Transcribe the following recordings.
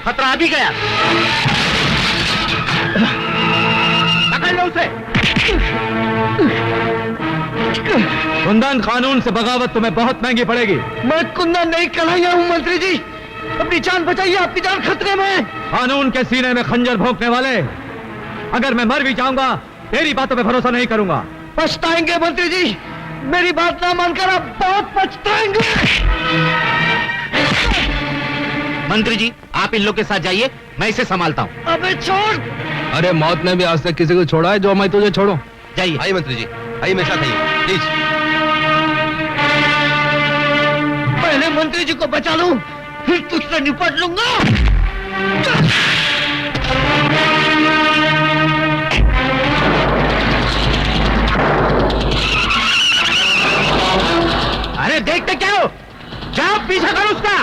खतरा आ भी गया। पकड़ लो उसे। कुंदन, कानून से बगावत तुम्हें बहुत महंगी पड़ेगी। मैं कुंदन नहीं, कन्हैया हूँ मंत्री जी। अपनी जान बचाइए, आपकी जान खतरे में है। कानून के सीने में खंजर भोंकने वाले, अगर मैं मर भी जाऊंगा तेरी बातों पे भरोसा नहीं करूंगा। पछताएंगे मंत्री जी, मेरी बात ना मानकर आप बहुत पछताएंगे। मंत्री जी, आप इन लोग के साथ जाइए, मैं इसे संभालता हूँ। अबे छोड़। अरे मौत ने भी आज तक किसी को छोड़ा है जो मैं तुझे छोड़ूं? जाइए। आइए मंत्री जी, आइए मेरे साथ आइए प्लीज। पहले मंत्री जी को बचा लूं, फिर तुझसे निपट लूंगा। अरे देखते क्या हो, जाओ पीछा करो उसका।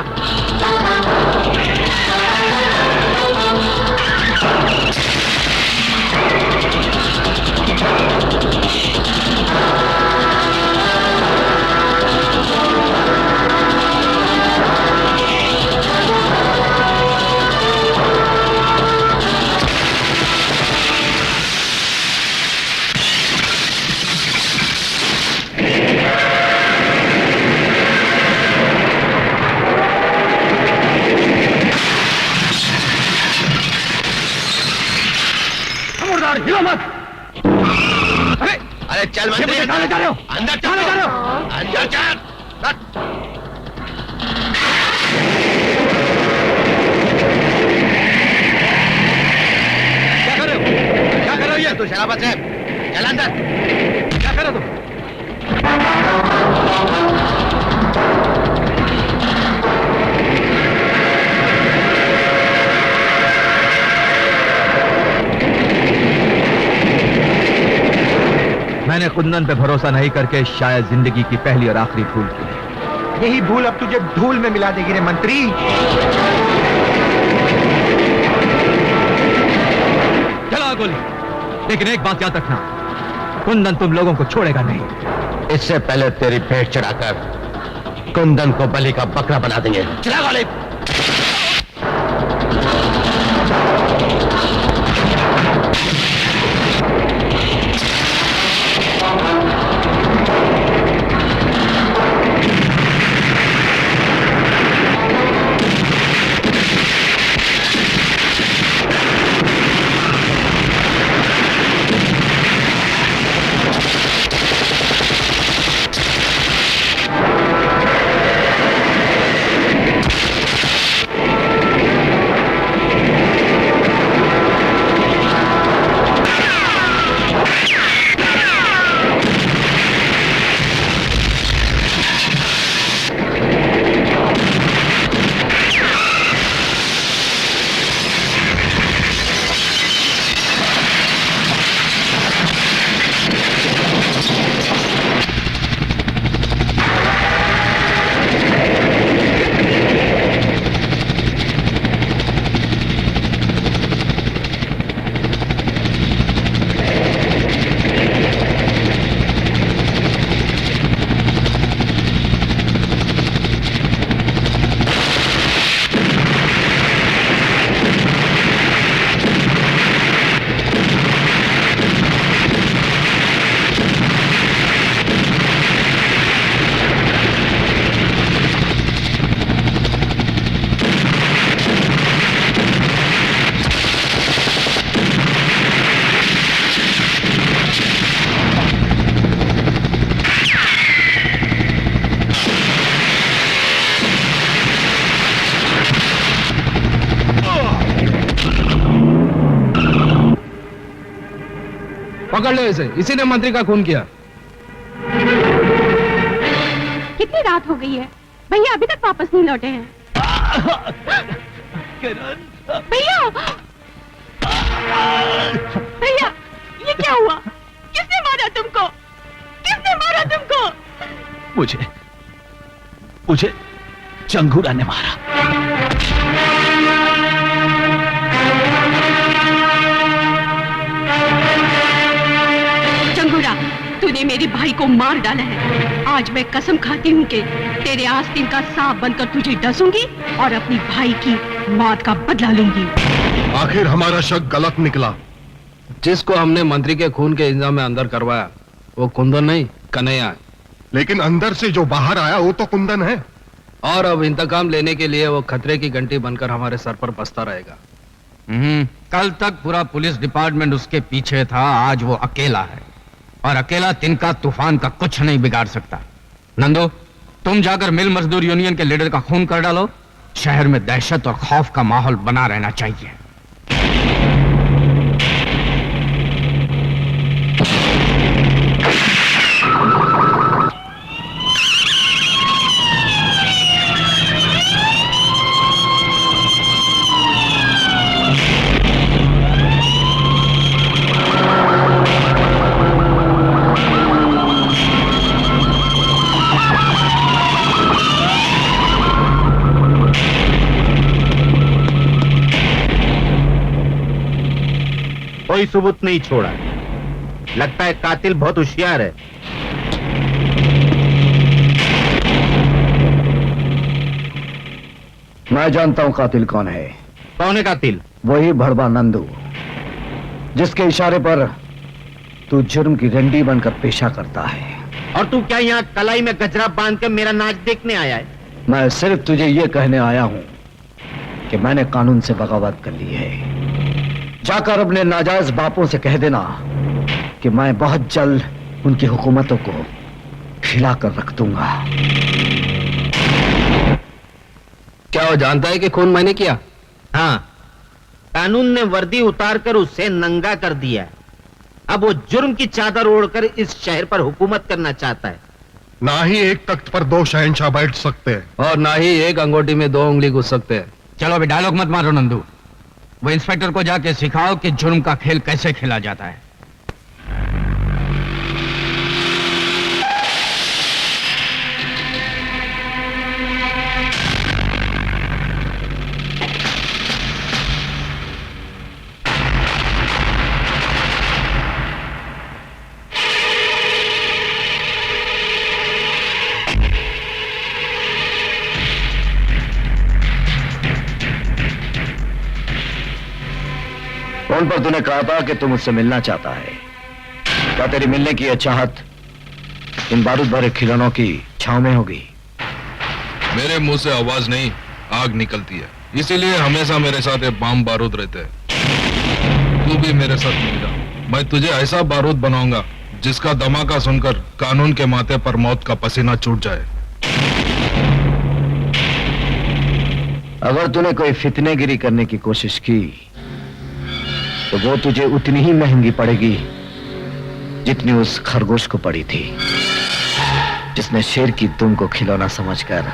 हिलो मत। अरे चल मंत्री, कहाँ जा रहे हो? अंदर कहाँ जा रहे हो? अंदर चल। क्या कर रहे हो? क्या कर रहे हो ये? तू शराबत है, चल अंदर। क्या कर रहे हो तुम? मैंने कुंदन पे भरोसा नहीं करके शायद जिंदगी की पहली और आखिरी भूल की है। यही भूल अब तुझे धूल में मिला देगी रे मंत्री। चला गोली, लेकिन एक बात याद रखना, कुंदन तुम लोगों को छोड़ेगा नहीं। इससे पहले तेरी भेंट चढ़ाकर कुंदन को बलि का बकरा बना देंगे। चला गोली। पकड़ लो इसे, इसी ने मंत्री का खून किया। कितनी रात हो गई है, भैया अभी तक वापस नहीं लौटे हैं। भैया, भैया, ये क्या हुआ? किसने मारा तुमको? किसने मारा तुमको? मुझे चंगूरा ने मारा। चंगूरा, तूने मेरे भाई को मार डाला है। आज मैं कसम खाती हूँ कि तेरे आस्तीन का सांप बनकर तुझे डसूंगी और अपनी भाई की मौत का बदला लूंगी। आखिर हमारा शक गलत निकला। जिसको हमने मंत्री के खून के इल्जाम में अंदर करवाया वो कुंदन नहीं कन्हैया है। लेकिन अंदर से जो बाहर आया वो तो कुंदन है। और अब इंतकाम लेने के लिए वो खतरे की घंटी बनकर हमारे सर पर बसता रहेगा। कल तक पूरा पुलिस डिपार्टमेंट उसके पीछे था, आज वो अकेला है और अकेला तिनका तूफान का कुछ नहीं बिगाड़ सकता। नंदो, तुम जाकर मिल मजदूर यूनियन के लीडर का खून कर डालो। शहर में दहशत और खौफ का माहौल बना रहना चाहिए। कोई सबूत नहीं छोड़ा। लगता है कातिल बहुत होशियार है। मैं जानता हूं कातिल कौन है। कौन है कातिल? वही भड़वा नंदू, जिसके इशारे पर तू जुर्म की रंडी बनकर पेशा करता है। और तू क्या यहाँ कलाई में गजरा बांध कर मेरा नाच देखने आया है? मैं सिर्फ तुझे ये कहने आया हूं कि मैंने कानून से बगावत कर ली है। जाकर अपने नाजायज बापों से कह देना कि मैं बहुत जल्द उनकी हुकूमतों को हिलाकर रख दूंगा। क्या वो जानता है कि खून मैंने किया? हाँ, कानून ने वर्दी उतारकर उसे नंगा कर दिया। अब वो जुर्म की चादर ओढ़कर इस शहर पर हुकूमत करना चाहता है। ना ही एक तख्त पर दो शहंशाह बैठ सकते हैं और ना ही एक अंगूठी में दो उंगली घुस सकते हैं। चलो अभी डायलॉग मत मारो नंदू। वो इंस्पेक्टर को जाके सिखाओ कि जुर्म का खेल कैसे खेला जाता है। फोन पर तूने कहा था कि तू मुझसे मिलना चाहता है। क्या तेरी मिलने की यह चाहत इन बारूद भरे खिलौनों की छांव में होगी? मेरे मुंह से आवाज नहीं आग निकलती है, इसीलिए हमेशा मेरे साथ ये बम बारूद रहते हैं। तू भी मेरे साथ मिल जा, मैं तुझे ऐसा बारूद बनाऊंगा जिसका धमाका सुनकर कानून के माथे पर मौत का पसीना छूट जाए। अगर तूने कोई फितनेगिरी करने की कोशिश की तो वो तुझे उतनी ही महंगी पड़ेगी जितनी उस खरगोश को पड़ी थी, जिसने शेर की दुम को खिलौना समझकर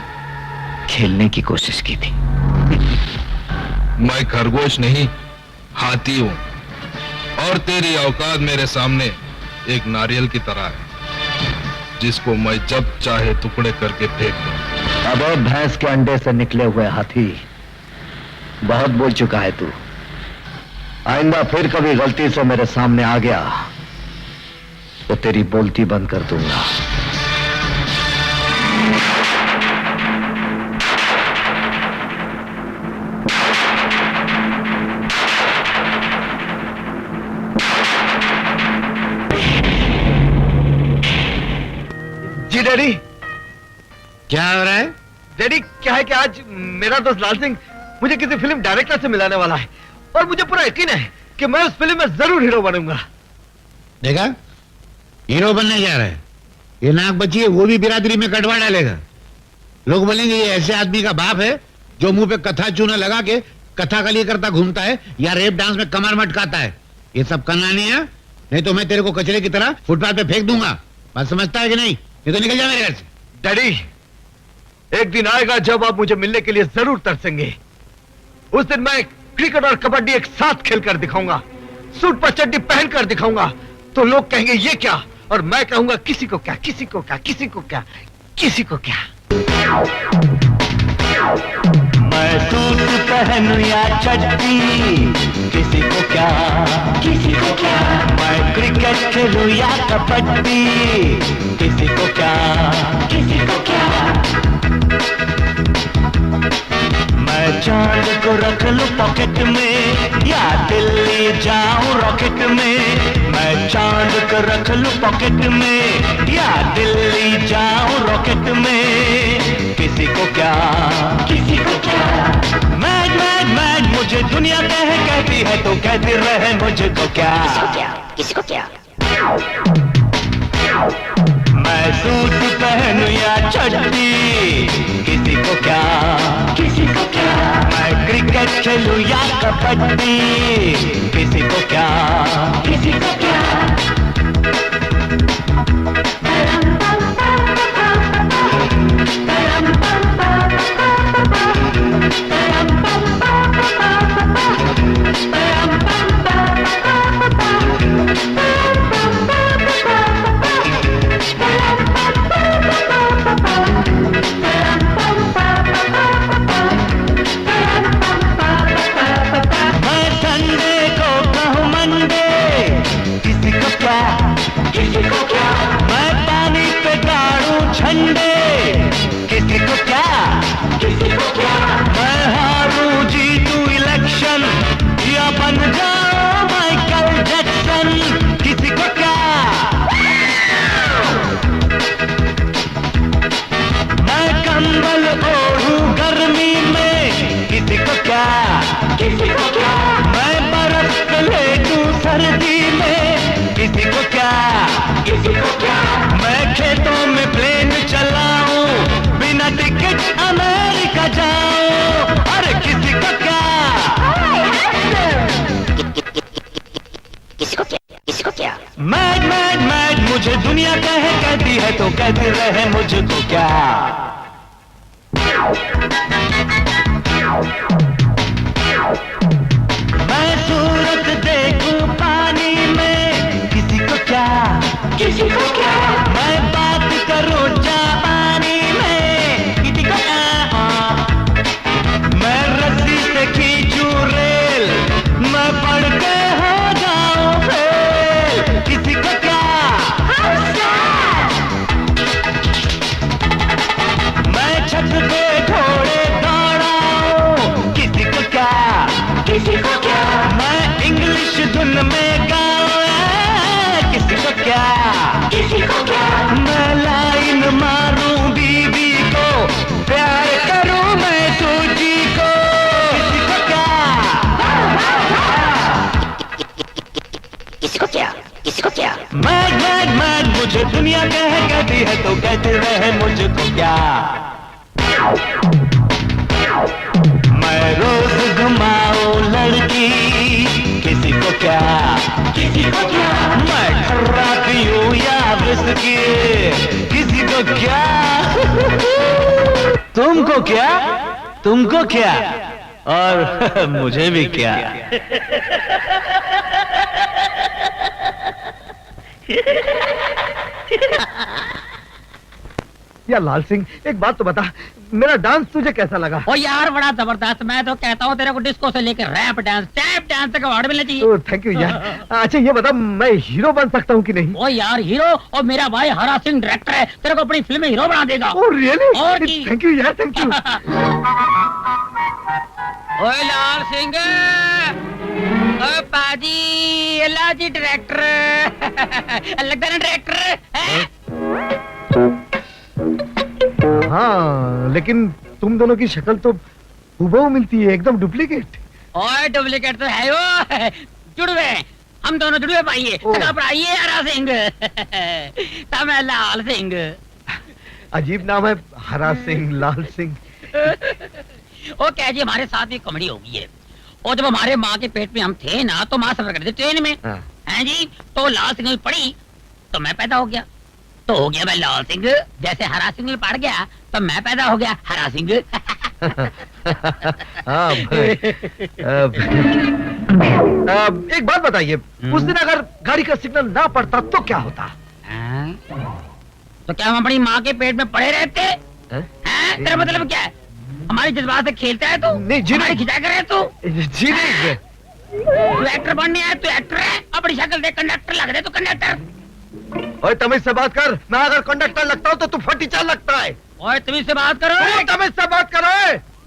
खेलने की कोशिश की थी। मैं खरगोश नहीं, हाथी हूं और तेरी औकात मेरे सामने एक नारियल की तरह है, जिसको मैं जब चाहे टुकड़े करके फेंक दूं। अबे भैंस के अंडे से निकले हुए हाथी, बहुत बोल चुका है तू। आइंदा फिर कभी गलती से मेरे सामने आ गया तो तेरी बोलती बंद कर दूंगा। जी डैडी। क्या हो रहा है? डैडी क्या है कि आज मेरा दोस्त लाल सिंह मुझे किसी फिल्म डायरेक्टर से मिलाने वाला है और मुझे पूरा यकीन है कि मैं उस फिल्म में जरूर हीरो बनूंगा। देखा, हीरो बनने जा रहा है। ये नाक बची है वो भी बिरादरी में कटवा डालेगा। लोग बोलेंगे ये ऐसे आदमी का बाप है जो मुंह पे कथा चूना लगा के कथा कली करता घूमता है या रेप डांस में कमर मटकाता है। ये सब करना नहीं है, नहीं तो मैं तेरे को कचरे की तरह फुटपाथ पे फेंक दूंगा। बात समझता है कि नहीं? ये तो निकल जा मेरे घर से। डैडी, एक दिन आएगा जब आप मुझे मिलने के लिए जरूर तरसेंगे। उस दिन मैं क्रिकेट और कबड्डी एक साथ खेलकर दिखाऊंगा, सूट पर चड्डी पहनकर दिखाऊंगा, तो लोग कहेंगे ये क्या, और मैं कहूंगा किसी को क्या, किसी को क्या, किसी को क्या, किसी को क्या। मैं सूट पहनूं या चड्डी, किसी को क्या, किसी को क्या। मैं क्रिकेट खेलूं या कबड्डी, किसी को क्या, किसी को क्या। चांद को रख लूं पॉकेट में या दिल्ली जाऊं रॉकेट में। मैं चांद को रख लूं पॉकेट में या दिल्ली जाऊं रॉकेट में। किसी को क्या, किसी को क्या, मैड मैड मैड मुझे दुनिया कहती है तो कहती रहे मुझको क्या, किसी को क्या। मैं सूट पहनूं या चड्डी किसी को क्या, किसी को क्या। मैं क्रिकेट खेलूं या कबड्डी किसी को क्या, किसी को क्या। मुझे दुनिया कहती है तो कहती रहे मुझको क्या। मैं सूरत देखूं पानी में किसी को क्या, किसी को क्या। मैं बात करूं जापानी में किसी को क्या। मैं रस्सी से खींचूं रेल मैं पढ़ के हो जाऊं फेल किसी को क्या। मैं छत पे घोड़े दौड़ाऊं किसी को क्या, किसी को क्या। मैं इंग्लिश धुन में गाऊं किसी को क्या, किसी को क्या। मैं लाइन मारूं बीबी को प्यार करूं मैं सूजी को किसी को क्या, किसी को क्या, किसी को क्या। मैं मुझे दुनिया कहती है तो कहते रहे मुझको क्या। मैं रोज घुमाऊं लड़की किसी को क्या, किसी को क्या। मैं खर्रा पीऊं या विस्की किसी को क्या। तुमको क्या, तुमको क्या और मुझे भी क्या। या लाल सिंह एक बात तो बता, मेरा डांस तुझे कैसा लगा? ओ यार बड़ा जबरदस्त। मैं तो कहता हूँ तेरे को डिस्को से लेकर रैप डांस टैप डांस तक अवार्ड मिलना चाहिए। थैंक यू यार। अच्छा ये बता मैं हीरो बन सकता हूँ कि नहीं? ओ यार हीरो, और मेरा भाई हरा सिंह डायरेक्टर है, तेरे को अपनी फिल्म में हीरो बना देगा। Oh really? और थैंक यू यार, थैंक यू। ओए लाल सिंह, ओ पाजी लाजी डायरेक्टर लगता है डायरेक्टर है। हाँ लेकिन तुम दोनों की शक्ल तो हूबहू मिलती है, एकदम डुप्लीकेट। ओए डुप्लीकेट तो है वो, जुड़वे हम दोनों जुड़वे पाइए। घबराइए हरा सिंह तब मैं लाल सिंह। अजीब नाम है, हरा सिंह लाल सिंह। ओ क्या जी हमारे साथ भी कॉमेडी हो गई है। और जब हमारे माँ के पेट में हम थे ना तो माँ सफर करते थे ट्रेन में हैं जी, तो लाल सिंह पड़ी तो मैं पैदा हो गया, तो हो गया मैं लाल सिंह। जैसे हरा सिंह पड़ गया तो मैं पैदा हो गया हरा सिंह। हाँ एक बात बताइए, उस दिन अगर गाड़ी का सिग्नल ना पड़ता तो क्या होता? तो क्या हम अपनी माँ के पेट में पड़े रहते? तेरा मतलब क्या है? हमारी जज्बात से खेलता है तू? नहीं जी नहीं। खिंचा कर तू जी नहीं। तू एक्टर बनने आया, तू एक्टर है। अपनी शक्ल देख कंडक्टर लग रहे, तू कंडक्टर। ओए तमीज से बात कर, मैं अगर कंडक्टर लगता हूँ तो तू फटीचार लगता है। ओए तमीज से बात करो। तमीज से बात करो।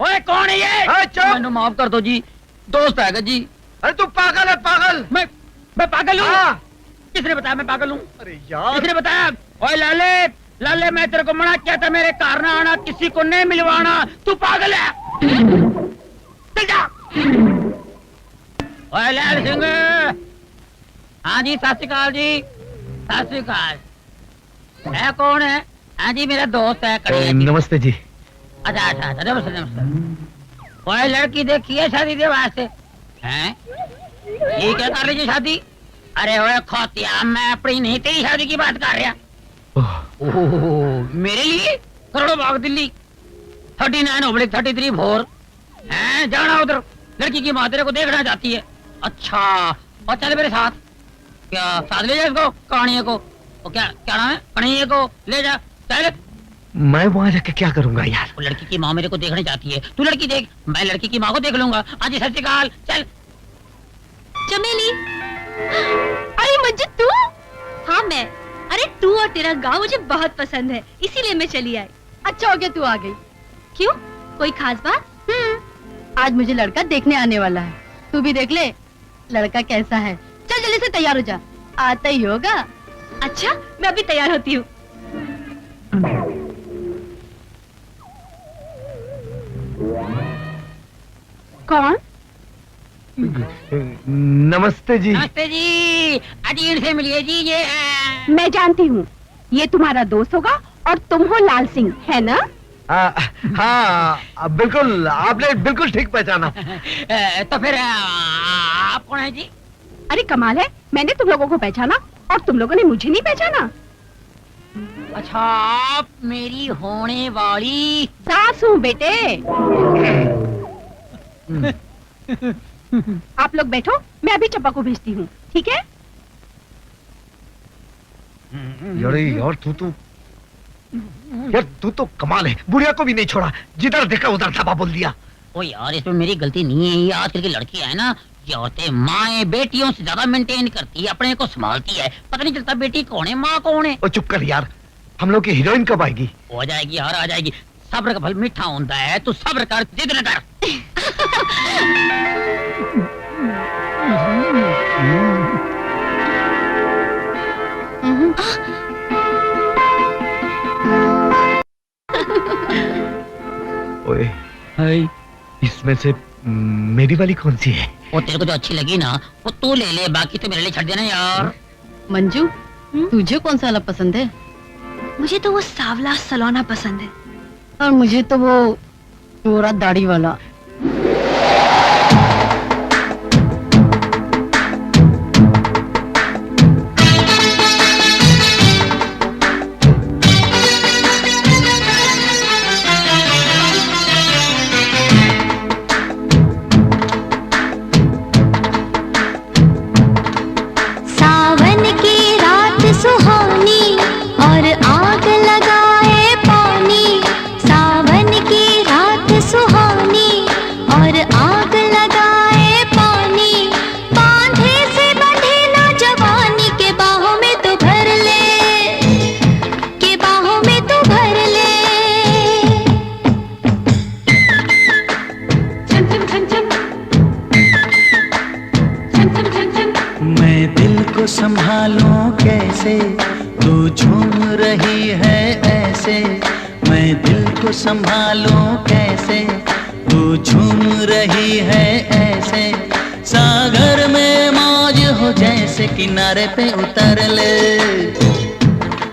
ओए कौन है ये? चुप। मैंने माफ कर दो जी, दोस्त है जी। अरे तू पागल है, पागल। मैं पागल हूँ? हाँ। किसने बताया मैं पागल हूँ? अरे यार, किसने बताया? ओए लाले, लाले मैं तेरे को मना किया था मेरे कार ना आना, किसी को नहीं मिलवाना। तू पागल है? चल जा। ओए लाल सिंह। हाँ जी, सत श्री अकाल जी, सत श्री अकाल। है कौन है? हाँ जी, मेरा दोस्त है करिया जी। नमस्ते जी। अच्छा अच्छा अच्छा, नमस्ते नमस्ते। ओए लड़की देखी है शादी के वास्ते? हैं? ये क्या कर रही है शादी? अरे ओए खोतिया, मैं अपनी नहीं तेरी शादी की बात कर रहा। ओह, मेरे लिए करोड़ों बाग दिल्ली 39/33 4 हैं, जाना उधर। लड़की की माँ तेरे को देखना चाहती है। अच्छा, और चल मेरे साथ। क्या साथ ले जा इसको, कहानियों को। वो क्या क्या नाम है? कहानियों को ले जा, चल। मैं वहां जाके क्या करूंगा यार? वो लड़की की माँ मेरे को देखना चाहती है, तू लड़की देख, मैं लड़की की माँ को देख लूंगा। आज सत श्री अकाल, चल। चमेली, अरे मंजू तू? हाँ मैं। अरे तू और तेरा गांव मुझे बहुत पसंद है, इसीलिए मैं चली आई। अच्छा हो गया तू आ गई। क्यों, कोई खास बात? आज मुझे लड़का देखने आने वाला है, तू भी देख ले लड़का कैसा है। चल जल्दी से तैयार हो जा, आता ही होगा। अच्छा, मैं अभी तैयार होती हूँ। कौन? नमस्ते जी। नमस्ते जी, अजीर से मिलिए जी। ये मैं जानती हूँ, ये तुम्हारा दोस्त होगा और तुम हो लाल सिंह, है ना? हाँ बिल्कुल, आपने बिल्कुल ठीक पहचाना। तो फिर आप कौन है जी? अरे कमाल है, मैंने तुम लोगों को पहचाना और तुम लोगों ने मुझे नहीं पहचाना। अच्छा, आप मेरी होने वाली सास हूँ बेटे। आप लोग बैठो, मैं अभी चप्पा को भेजती हूँ, ठीक है? यार तू तो कमाल है, बुढ़िया को भी नहीं छोड़ा, जिधर देखा उधर धाबा बोल दिया। ओ यार, इसमें मेरी गलती नहीं है। ये आजकल की लड़कियां है ना, ये औरतें माएं बेटियों से ज्यादा मेंटेन करती है, अपने को संभालती है, पता नहीं चलता बेटी कौन है माँ कौन है। ओ चुप कर यार, हम लोग की हीरोइन कब आएगी? हो जाएगी यार, आ जाएगी। सब्र का फल मीठा होता है, तू सब्र कर, जिद न कर। ओए, इसमें से मेरी वाली कौन सी है? वो तेरे को जो अच्छी लगी ना, वो तू ले ले, बाकी तो मेरे लिए छੱड देना यार। मंजू, तुझे कौन सा वाला पसंद है? मुझे तो वो सावला सलोना पसंद है। और मुझे तो वो गोरा दाढ़ी वाला। सावन की रात सुहानी और आग लगाए पानी। सावन की रात सुहानी और आग लगाए पानी। बांधे से बंधे ना जवानी के बाहों में तो भर ले, के बाहों में तो भर ले। छन छन छन छन छन छन छन छन। मैं दिल को संभालूं कैसे, तू झूम रही है ऐसे। मैं दिल को संभालूं कैसे, तू झूम रही है ऐसे। सागर में मौज हो जैसे, किनारे पे उतर ले,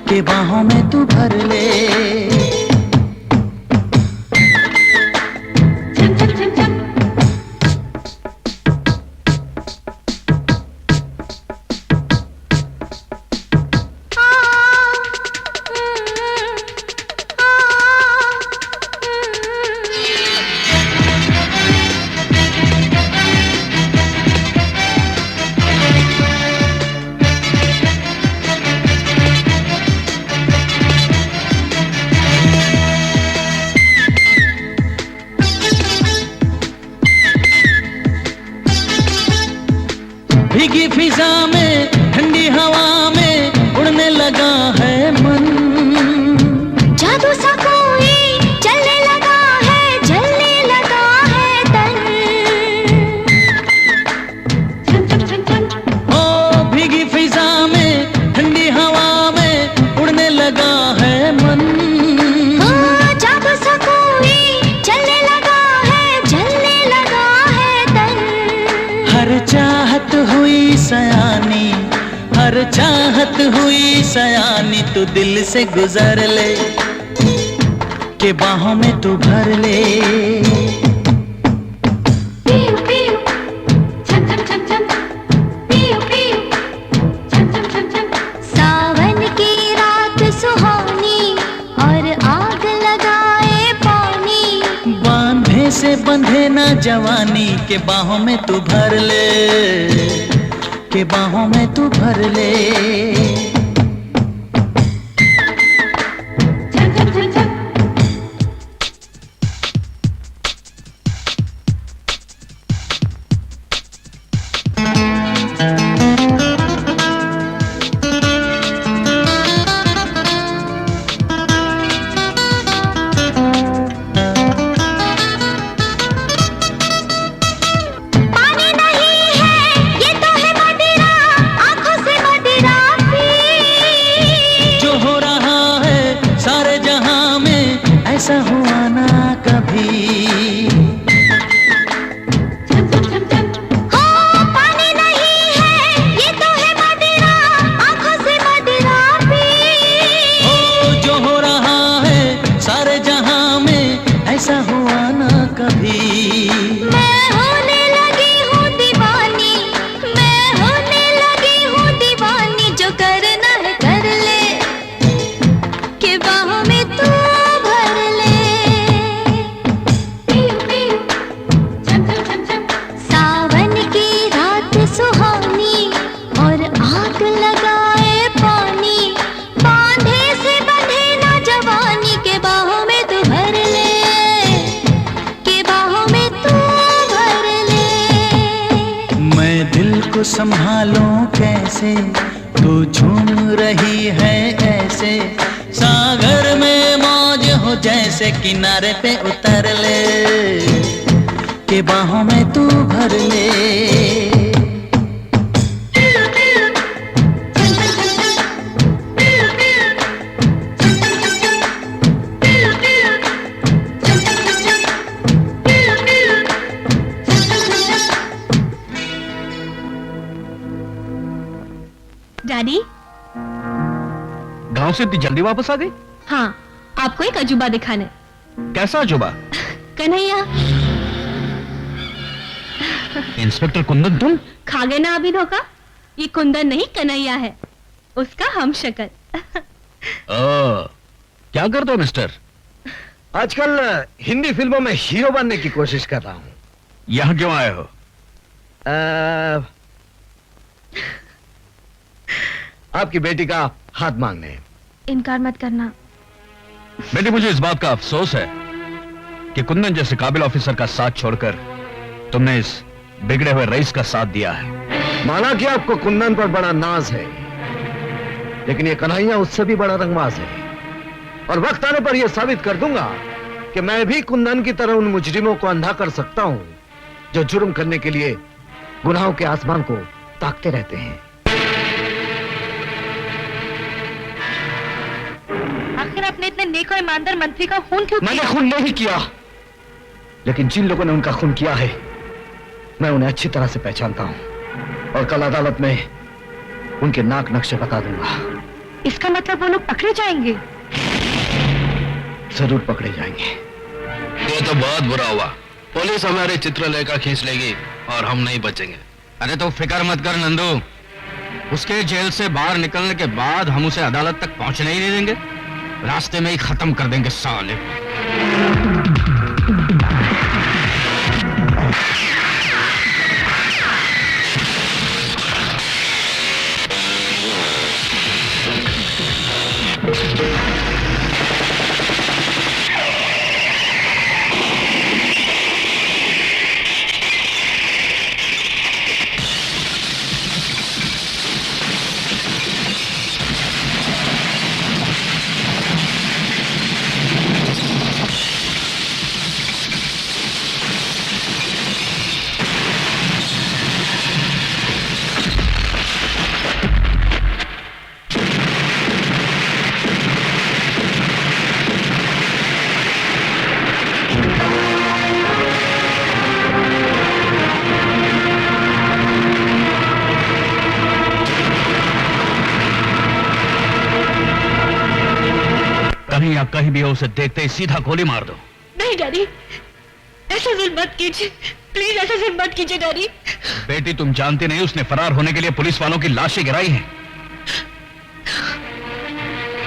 के बाहों में तू भर ले। छन छन छन छन। भीगी फिजा में, ठंडी हवा में उड़ने लगा है मन। जादू सा कोई चलने लगा है, जलने लगा है तन। हर चाहत हुई सयानी, हर चाहत हुई सयानी, तू दिल से गुजर ले के बाहों में तू भर ले। सावन की रात सुहानी और आग लगाए पानी, बांधे से बंधे ना जवानी, के बाहों में तू भर ले, के बाहों में तू भर ले। पानी नहीं है ये तो है मदिरा, आंखों से मदिरा पी। जो हो रहा है सारे जहां में ऐसा हुआ ना कभी। हो पानी नहीं है ये तो है मदिरा, आंखों से मदिरा पी। ओ जो हो रहा है सारे जहां में ऐसा हुआ ना कभी। मैं होने लगी हूँ दीवानी, मैं होने लगी हूँ दीवानी, जो करना है कर ले, के बाहों में तू भर ले। सावन की रात सुहानी और आग लगाए पानी, बांधे से बंधे ना जवानी, के बाहों में तू भर ले, के बाहों में तू भर ले। मैं दिल को संभालूं कैसे, तू झूम रही है ऐसे, सागर में मौज हो जैसे, किनारे पे उतर ले, के बाहों में तू भर ले। डैडी, गांव से इतनी जल्दी वापस आ गई? हाँ, आपको एक अजूबा दिखाने। कैसा अजूबा? कन्हैया, इंस्पेक्टर कुंदन तुम? खा गए ना अभी धोखा? ये कुंदन नहीं कन्हैया है, उसका हम शक्ल। क्या करते हो मिस्टर? आजकल हिंदी फिल्मों में हीरो बनने की कोशिश कर रहा हूँ। यहाँ क्यों आए हो? आपकी बेटी का हाथ मांगने। इनकार मत करना। बेटी, मुझे इस बात का अफसोस है कि कुंदन जैसे काबिल ऑफिसर का साथ छोड़कर तुमने इस बिगड़े हुए रईस का साथ दिया है। माना कि आपको कुंदन पर बड़ा नाज है, लेकिन ये कन्हैया उससे भी बड़ा रंगबाज है, और वक्त आने पर यह साबित कर दूंगा कि मैं भी कुंदन की तरह उन मुजरिमों को अंधा कर सकता हूं जो जुर्म करने के लिए गुनाहों के आसमान को ताकते रहते हैं। आखिर आपने इतने नेक और ईमानदार मंत्री का खून क्यों मैंने खून नहीं किया, लेकिन जिन लोगों ने उनका खून किया है मैं उन्हें अच्छी तरह से पहचानता हूं, और कल अदालत में उनके नाक नक्शे बता दूंगा। इसका मतलब वो लोग पकड़े जाएंगे? जरूर पकड़े जाएंगे। ये तो बहुत बुरा हुआ। पुलिस हमारे चित्रलेखा खींच लेगी और हम नहीं बचेंगे। अरे तो फिक्र मत कर नंदू, उसके जेल से बाहर निकलने के बाद हम उसे अदालत तक पहुंचने ही नहीं देंगे, रास्ते में ही खत्म कर देंगे साले। कहीं भी हो उसे देखते ही सीधा गोली मार दो। नहीं डैडी, ऐसा जुल्म मत कीजिए, प्लीज ऐसा जुल्म मत कीजिए डैडी। बेटी तुम जानती नहीं उसने फरार होने के लिए पुलिस वालों की लाशें गिराई हैं।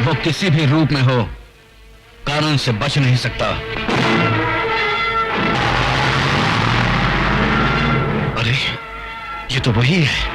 वो किसी भी रूप में हो कानून से बच नहीं सकता। अरे ये तो वही है।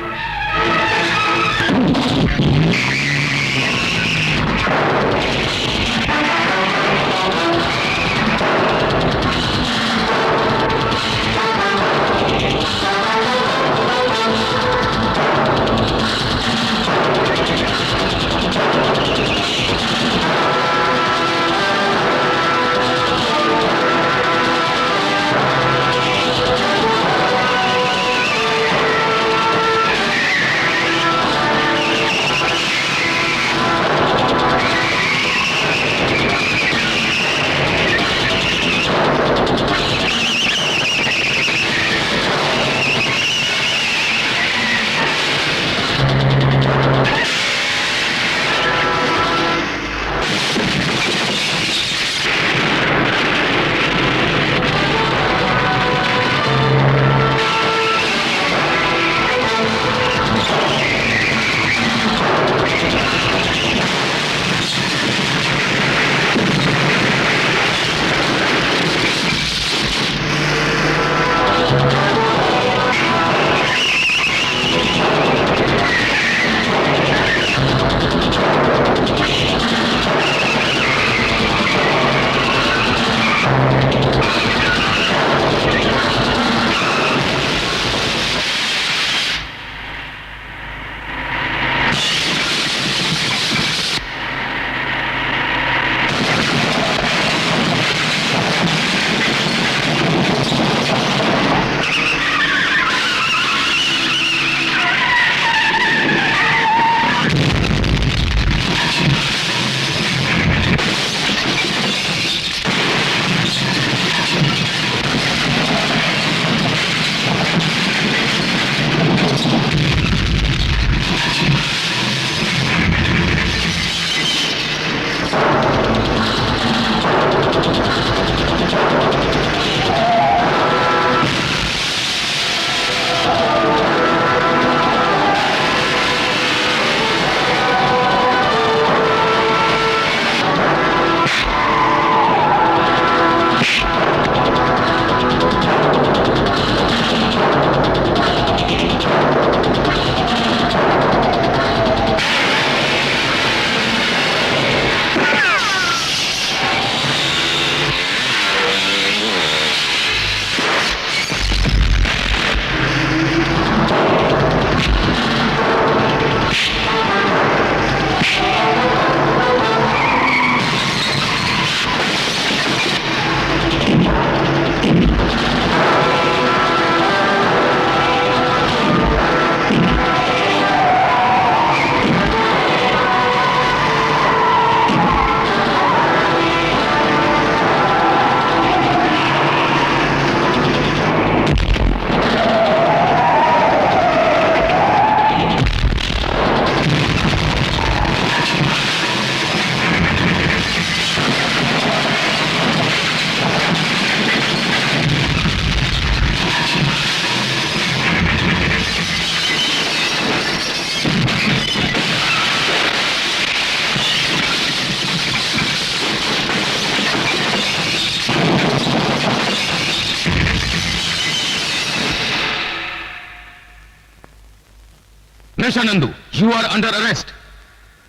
नशा Nandu, you are under arrest.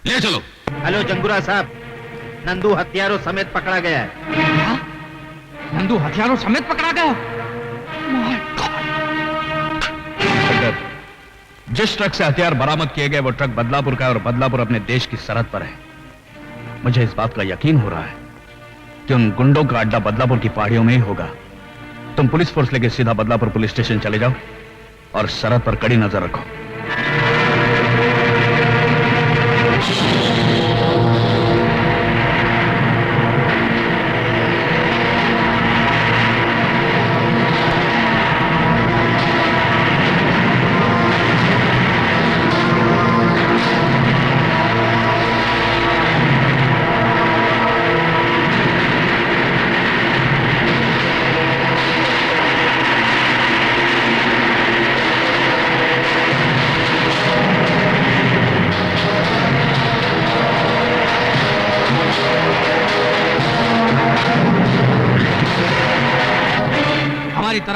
ले चलो। हेलो जंगुरा साहब, नंदू हथियारों समेत पकड़ा गया है। नंदू हथियारों समेत पकड़ा गया? जिस ट्रक से हथियार बरामद किए गए वो ट्रक बदलापुर का है और बदलापुर अपने देश की सरहद पर है। मुझे इस बात का यकीन हो रहा है कि उन गुंडों का अड्डा बदलापुर की पहाड़ियों में ही होगा। तुम पुलिस फोर्स लेके सीधा बदलापुर पुलिस स्टेशन चले जाओ और सरहद पर कड़ी नजर रखो।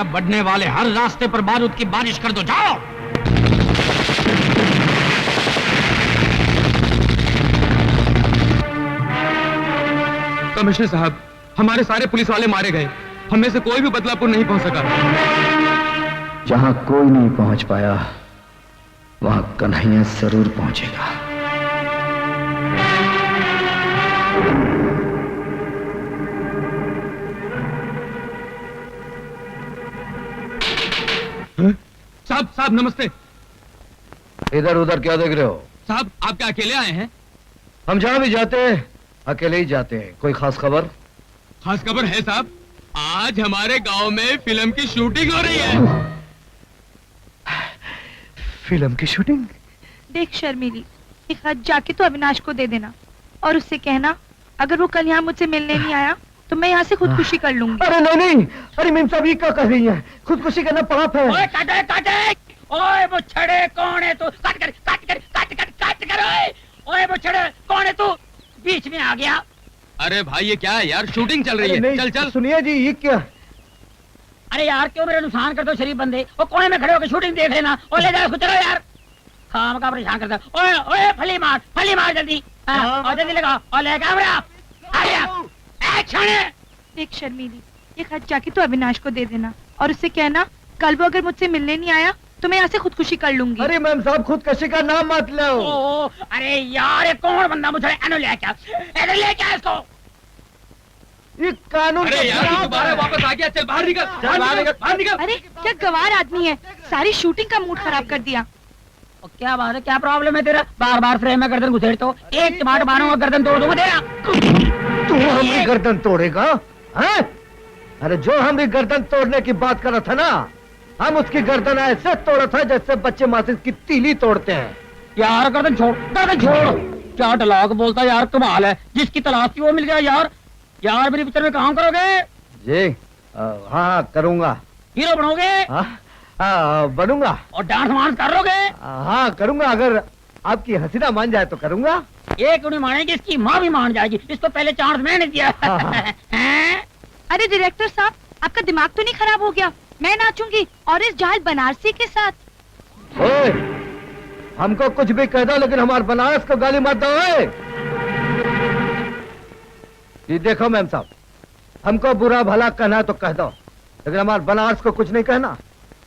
तरफ बढ़ने वाले हर रास्ते पर बारूद की बारिश कर दो। जाओ। कमिश्नर साहब, हमारे सारे पुलिस वाले मारे गए। हम में से कोई भी बदलापुर नहीं पहुंच सका। जहां कोई नहीं पहुंच पाया वहां कन्हैया जरूर पहुंचेगा। साहब साहब नमस्ते। इधर उधर क्या देख रहे हो? साहब आप क्या अकेले आए हैं? हम जहां भी जाते हैं अकेले ही जाते हैं। कोई खास खबर? खास खबर है साहब, आज हमारे गांव में फिल्म की शूटिंग हो रही है। फिल्म की शूटिंग? देख शर्मीली, एक हाथ जाके तो अविनाश को दे देना और उससे कहना अगर वो कल यहाँ मुझसे मिलने नहीं आया तो मैं यहाँ से खुदकुशी कर लूंगी। अरे नहीं नहीं, अरे मेम साहब ये क्या कर रही है? खुदकुशी करना पाप है। ओए काटे काटे, ओए वो छड़े कौन है तू? काट कर काट कर काट कर काट कर। ओए वो छड़े कौन है तू? बीच में आ गया। अरे भाई ये क्या है यार, शूटिंग चल रही है। चल चल। सुनिए जी, ये क्या? अरे यार क्यों मेरा नुकसान करते हो शरीफ बंदे? वो कोने में खड़े होकर शूटिंग देख लेना और ले जाओ चलो यार। खाम का परेशान करता। ओए ओए फली मार जल्दी। और जल्दी लगा और ले कैमरा। आ गया एक्शन। देख शर्मीली, एक हाथ जाके तो अविनाश को दे देना और उससे कहना कल वो अगर मुझसे मिलने नहीं आया तो मैं यहाँ से खुदकुशी कर लूंगी। अरे मैम साहब, खुदकुशी का नाम मत लो। अरे यार ये कौन बंदा मुझे एनो ले क्या इसको? ये कानून। अरे यार दोबारा वापस आ गया। चल बाहर निकल, बाहर निकल। अरे क्या गवार आदमी है, सारी शूटिंग का मूड खराब कर दिया। क्या बात है, क्या प्रॉब्लम है तेरा? बार बार फ्रेम में गर्दन घुसेड़ तो एक टमाटर मारूंगा गर्दन तोड़ दूंगा तेरा। तू हमारी गर्दन तोड़ेगा? हैं? अरे जो हमारी गर्दन तोड़ने की बात कर रहा था ना, हम उसकी गर्दन ऐसे तोड़ा था जैसे बच्चे माचिस की तीली तोड़ते हैं। यार गर्दन छोड़, गर्दन छोड़। क्या टलाक बोलता यार, कमाल है। जिसकी तलाश थी वो मिल गया यार। यार मेरी पिक्चर में काम करोगे? जी हाँ करूंगा। हीरो बनोगे? बनूंगा। और डांस वांस करोगे? हाँ करूंगा, अगर आपकी हसीना मान जाए तो करूंगा। ये क्यों नहीं मानेगी, इसकी माँ भी मान जाएगी। इसको पहले चांस मैंने दिया। अरे डायरेक्टर साहब, आपका दिमाग तो नहीं खराब हो गया? मैं नाचूंगी और इस जाहिल बनारसी के साथ। ओए, हमको कुछ भी कह दो लेकिन हमारे बनारस को गाली मत दो। ये देखो मैम साहब, हमको बुरा भला कहना तो कह दो लेकिन हमारे बनारस को कुछ नहीं कहना,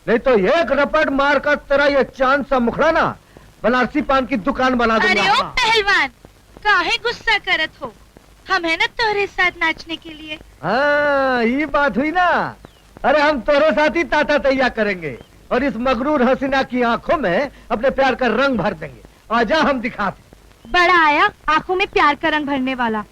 नहीं तो एक रपट मार कर तेरा ये चांद सा मुखड़ा ना बनारसी पान की दुकान बना दूंगा। अरे ओ पहलवान, काहे गुस्सा करत हो? हम है ना तोरे साथ नाचने के लिए। हाँ ये बात हुई ना। अरे हम तोरे साथ ही ताता तैया करेंगे और इस मगरूर हसीना की आंखों में अपने प्यार का रंग भर देंगे। आजा हम दिखाते। बड़ा आया आंखों में प्यार का रंग भरने वाला।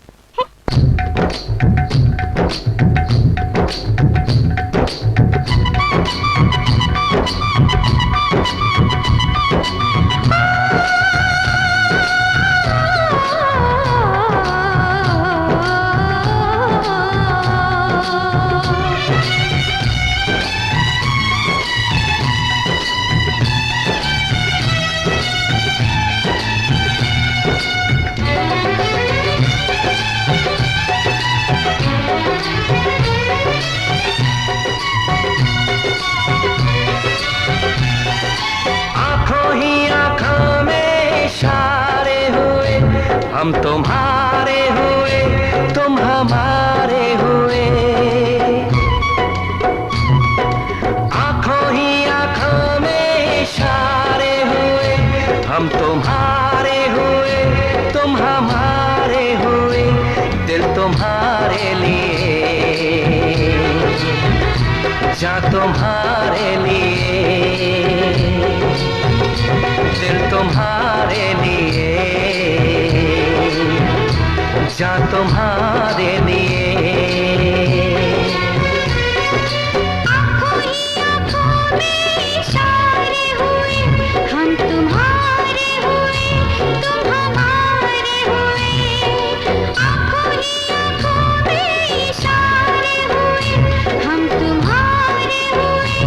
हम तुम्हारे हुए, तुम हमारे हुए। आंखों ही आंखों में इशारे हुए, हम तुम्हारे हुए, तुम हमारे हुए। दिल तुम्हारे लिए, जा तुम्हारे लिए, दिल तुम्हारे लिए, जा तुम्हारे लिए। आँखों ही आँखों में इशारे हुए, हम तुम्हारे हुए, तुम हमारे हुए। आँखों ही आँखों में इशारे हुए, हम तुम्हारे हुए,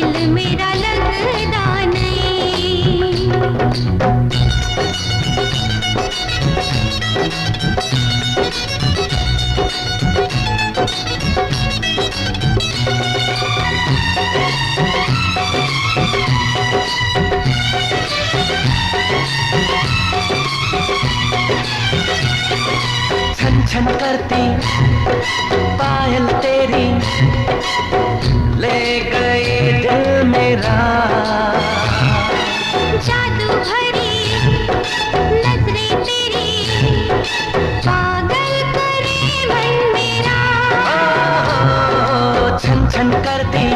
दिल मेरा लगदा नहीं। छन छन करती पायल तेरी ले गई दिल मेरा। जादू भरी नजरें तेरी पागल करे मन मेरा। छन छन करती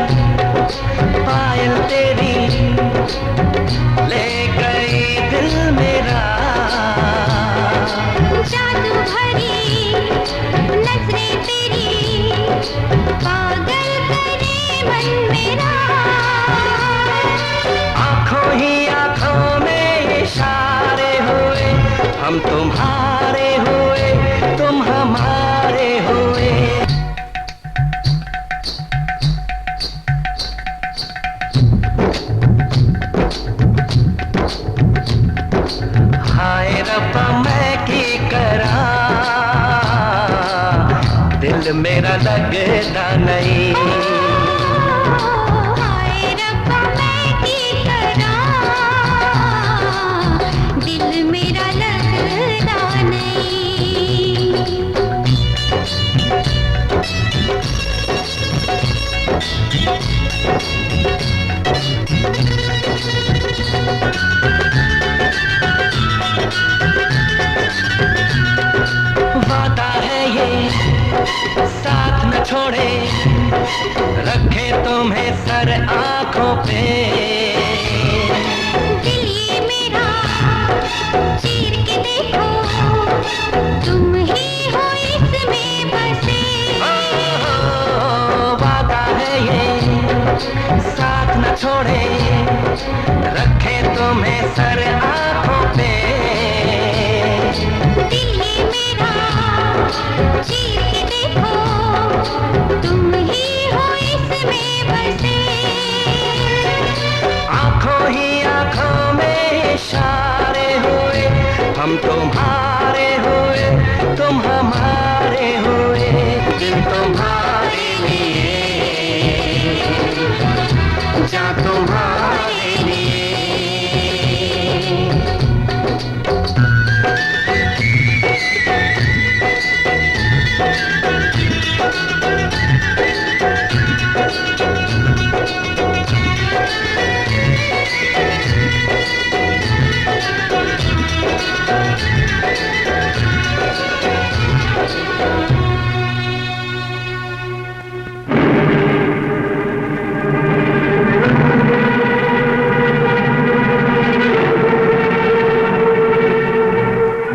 पायल तेरी ले गई दिल मेरा। जादू भरी नजरें तेरी पागल करे मन मेरा। आंखों ही आंखों में इशारे हुए, हम तुम्हारे हुए तुम हमारे हुए। हाय रब्बा मैं की करा, दिल मेरा लगदा नहीं। हाय रब्बा मैं की करां, दिल मेरा लगदा नहीं। वादा है ये साथ न छोड़े, रखे तुम्हें सर आंखों पे। दिल ये मेरा चीर के देखो, तुम ही हो इसमें बसे। वादा है ये साथ न छोड़े, रखे तुम्हें सर आंखों पे। दिल ये मेरा चीर के देखो, तुम ही हो इसमें बसे। आंखों ही आंखों में इशारे हुए, हम तुम्हारे हुए तुम हमारे हुए। दिल तुम्हारे लिए जा तुम्हारे लिए।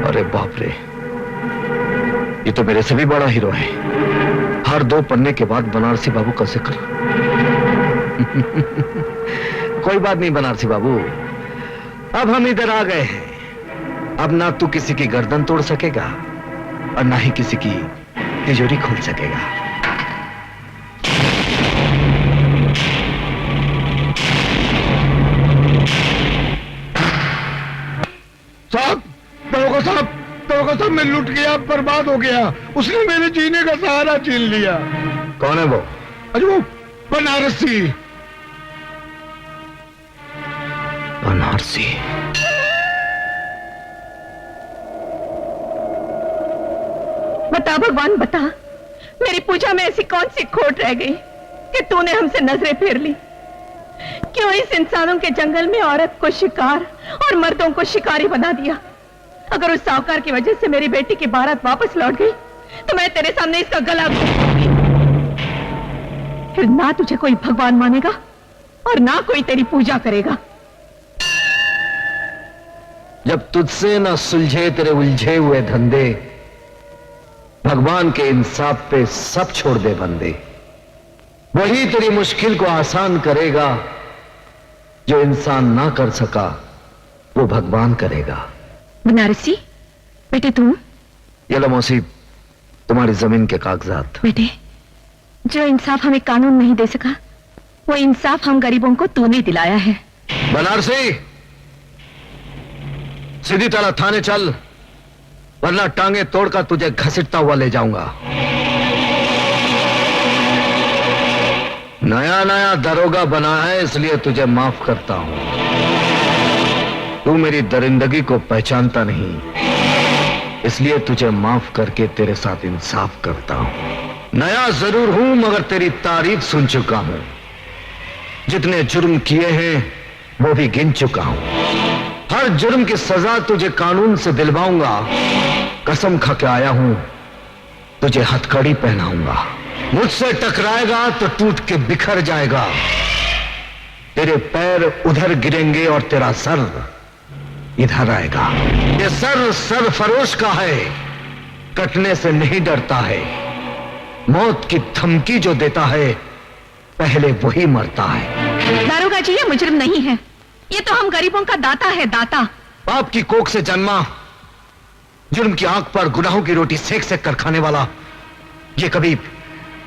अरे बाप रे, ये तो मेरे से भी बड़ा हीरो है। हर 2 पन्ने के बाद बनारसी बाबू का जिक्र। कोई बात नहीं बनारसी बाबू, अब हम इधर आ गए हैं। अब ना तू किसी की गर्दन तोड़ सकेगा और ना ही किसी की तिजोरी खोल सकेगा। साहब, दरोगा साहब, दरोगा साहब, मैं लुट गया, बर्बाद हो गया। उसने मेरे जीने का सहारा छीन लिया। कौन है वो? अरे वो बनारसी। बनारसी? बता भगवान बता, मेरी पूजा में ऐसी कौन सी खोट रह गई कि तूने हमसे नजरें फेर ली? क्यों इस इंसानों के जंगल में औरत को शिकार और मर्दों को शिकारी बना दिया? अगर उस साहूकार की वजह से मेरी बेटी की बारात वापस लौट गई तो मैं तेरे सामने इसका गला घोंटूंगी। फिर ना तुझे कोई भगवान मानेगा और ना कोई तेरी पूजा करेगा। जब तुझसे ना सुलझे तेरे उलझे हुए धंधे, भगवान के इंसाफ पे सब छोड़ दे बंदे। वही तेरी मुश्किल को आसान करेगा, जो इंसान ना कर सका वो भगवान करेगा। बनारसी बेटे, तुम ये लो मौसी, तुम्हारी जमीन के कागजात। बेटे, जो इंसाफ हमें कानून नहीं दे सका, वो इंसाफ हम गरीबों को तूने दिलाया है। बनारसी, सीधी तरह थाने चल, वरना टांगे तोड़कर तुझे घसीटता हुआ ले जाऊंगा। नया नया दरोगा बना है, इसलिए तुझे माफ करता हूं। तू मेरी दरिंदगी को पहचानता नहीं, इसलिए तुझे माफ करके तेरे साथ इंसाफ करता हूं। नया जरूर हूं, मगर तेरी तारीफ सुन चुका हूं। जितने जुर्म किए हैं वो भी गिन चुका हूं। हर जुर्म की सजा तुझे कानून से दिलवाऊंगा। कसम खा के आया हूं, तुझे हथकड़ी पहनाऊंगा। मुझसे टकराएगा तो टूट के बिखर जाएगा। तेरे पैर उधर गिरेंगे और तेरा सर इधर आएगा। ये सर सरफरोश का है, कटने से नहीं डरता है। मौत की धमकी जो देता है, पहले वही मरता है। दारोगा जी, ये मुजरिम नहीं है, ये तो हम गरीबों का दाता है, दाता। बाप की कोख से जन्मा, जुर्म की आंख पर गुनाहों की रोटी सेक सेक कर खाने वाला, ये कभी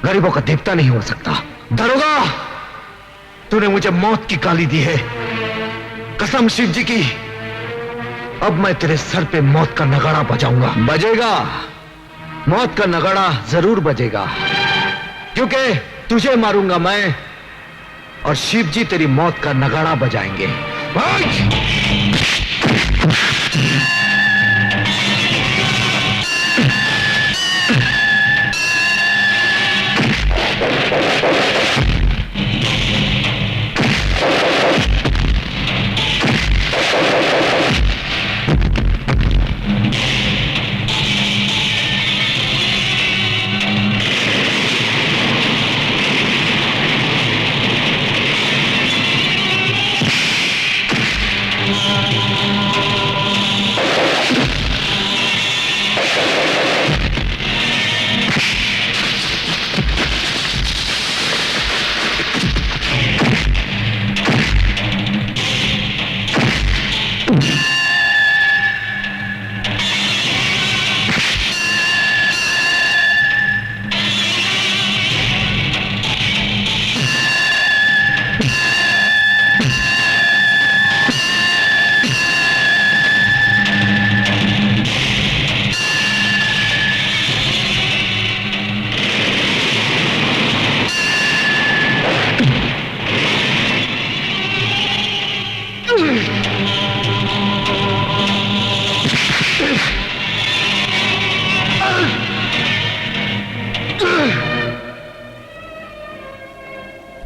गरीबों का देवता नहीं हो सकता। दरोगा, तूने मुझे मौत की गाली दी है, कसम शिव जी की। अब मैं तेरे सर पे मौत का नगाड़ा बजाऊंगा। बजेगा, मौत का नगाड़ा जरूर बजेगा, क्योंकि तुझे मारूंगा मैं और शिव जी तेरी मौत का नगाड़ा बजाएंगे।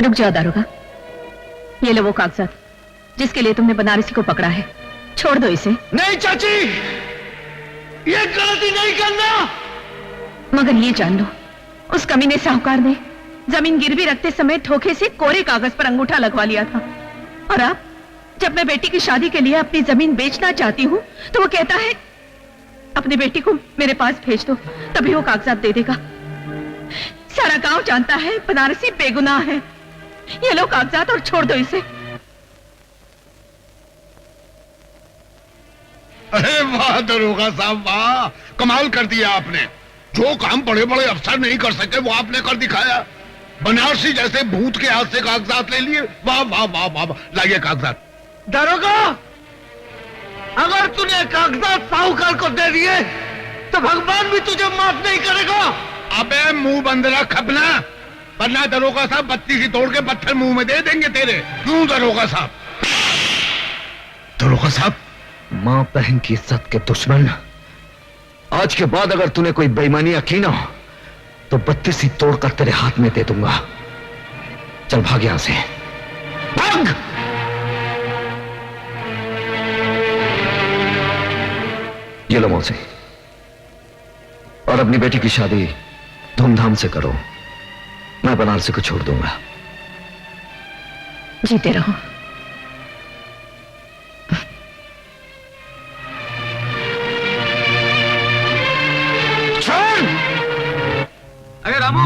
रुक जाओ दारोगा, ये लो वो कागजात जिसके लिए तुमने बनारसी को पकड़ा है। छोड़ दो इसे। नहीं चाची, ये गलती नहीं करना। मगर ये जान लो, उस कमीने साहूकार ने जमीन गिरवी रखते समय धोखे से कोरे कागज पर अंगूठा लगवा लिया था। और अब जब मैं बेटी की शादी के लिए अपनी जमीन बेचना चाहती हूँ तो वो कहता है अपनी बेटी को मेरे पास भेज दो, तभी वो कागजात दे देगा। सारा गांव जानता है बनारसी बेगुनाह है। ये लो कागजात और छोड़ दो इसे। अरे वाह दरोगा साहब, वाह, कमाल कर दिया आपने। जो काम बड़े बड़े अफसर नहीं कर सके वो आपने कर दिखाया। बनारसी जैसे भूत के हाथ से कागजात ले लिए। वाह वाह वाह वाह, लाइए कागजात। दरोगा, अगर तूने कागजात साहूकार को दे दिए तो भगवान भी तुझे माफ नहीं करेगा। अबे मुंह बंद रख अपना, वरना दरोगा साहब बत्ती सी तोड़ के पत्थर मुंह में दे देंगे तेरे। क्यों दरोगा साहब? दरोगा साहब, मां बहन की इज्जत के दुश्मन, आज के बाद अगर तूने कोई बेईमानियां की ना तो बत्ती सी तोड़कर तेरे हाथ में दे दूंगा। चल भाग यहां से, भाग। ये लो मौसी, और अपनी बेटी की शादी धूमधाम से करो। मैं बनारसी को छोड़ दूंगा। जीते रहो। अरे रामू,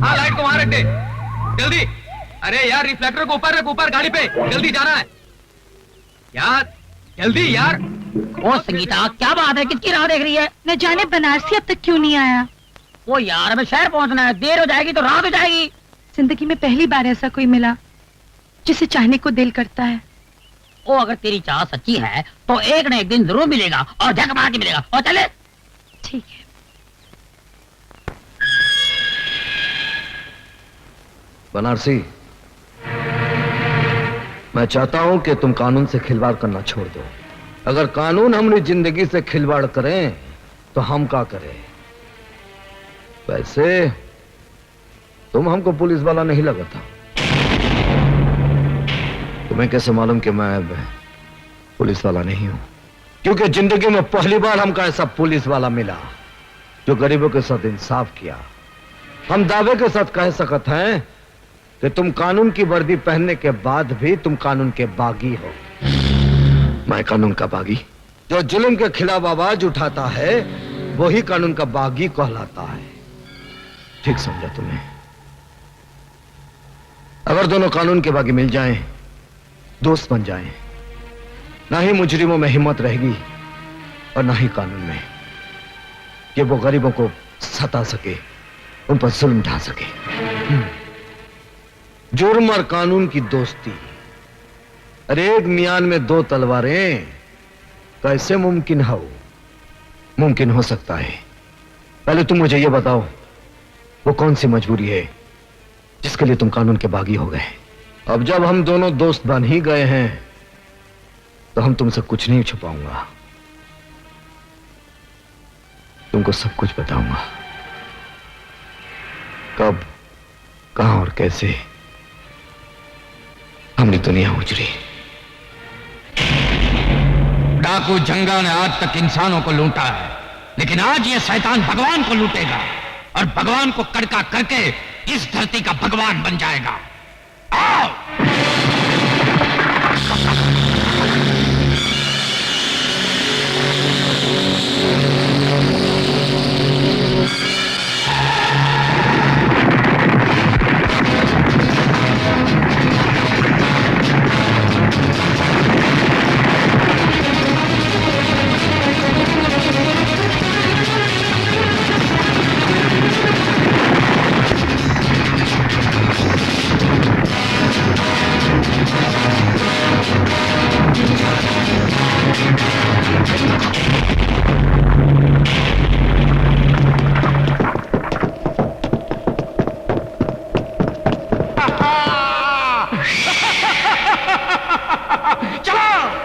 हाँ लाइट को वहां रख दे, जल्दी। अरे यार रिफ्लेक्टर को ऊपर रख, ऊपर गाड़ी पे, जल्दी जाना है यार, जल्दी यार। ओ संगीता, क्या बात है, किसकी राह देख रही है? न जाने बनारसी अब तक क्यों नहीं आया। वो यार हमें शहर पहुंचना है, देर हो जाएगी तो रात हो जाएगी। जिंदगी में पहली बार ऐसा कोई मिला जिसे चाहने को दिल करता है। ओ अगर तेरी चाह सच्ची है तो एक न एक दिन जरूर मिलेगा और झक मार के मिलेगा। और चले। ठीक है। बनारसी, मैं चाहता हूं कि तुम कानून से खिलवाड़ करना छोड़ दो। अगर कानून हमारी जिंदगी से खिलवाड़ करें तो हम क्या करें? वैसे तुम हमको पुलिस वाला नहीं लगा था। तुम्हें कैसे मालूम कि मैं अब पुलिस वाला नहीं हूं? क्योंकि जिंदगी में पहली बार हमको ऐसा पुलिस वाला मिला जो गरीबों के साथ इंसाफ किया। हम दावे के साथ कह सकते हैं कि तुम कानून की वर्दी पहनने के बाद भी तुम कानून के बागी हो। मैं कानून का बागी? जो जुल्म के खिलाफ आवाज उठाता है वही कानून का बागी कहलाता है। ठीक समझा तुम्हें? अगर दोनों कानून के बागी मिल जाएं, दोस्त बन जाएं, ना ही मुजरिमों में हिम्मत रहेगी और ना ही कानून में कि वो गरीबों को सता सके, उन पर जुल्म ढा सके। जुर्म और कानून की दोस्ती, अरे एक मियान में दो तलवारें कैसे मुमकिन हो सकता है? पहले तुम मुझे यह बताओ, वो कौन सी मजबूरी है जिसके लिए तुम कानून के बागी हो गए? अब जब हम दोनों दोस्त बन ही गए हैं तो हम तुमसे कुछ नहीं छुपाऊंगा, तुमको सब कुछ बताऊंगा। कब, कहां और कैसे हमने दुनिया उजड़ी। डाकू जंगा ने आज तक इंसानों को लूटा है, लेकिन आज ये शैतान भगवान को लूटेगा और भगवान को कड़का करके इस धरती का भगवान बन जाएगा। आओ!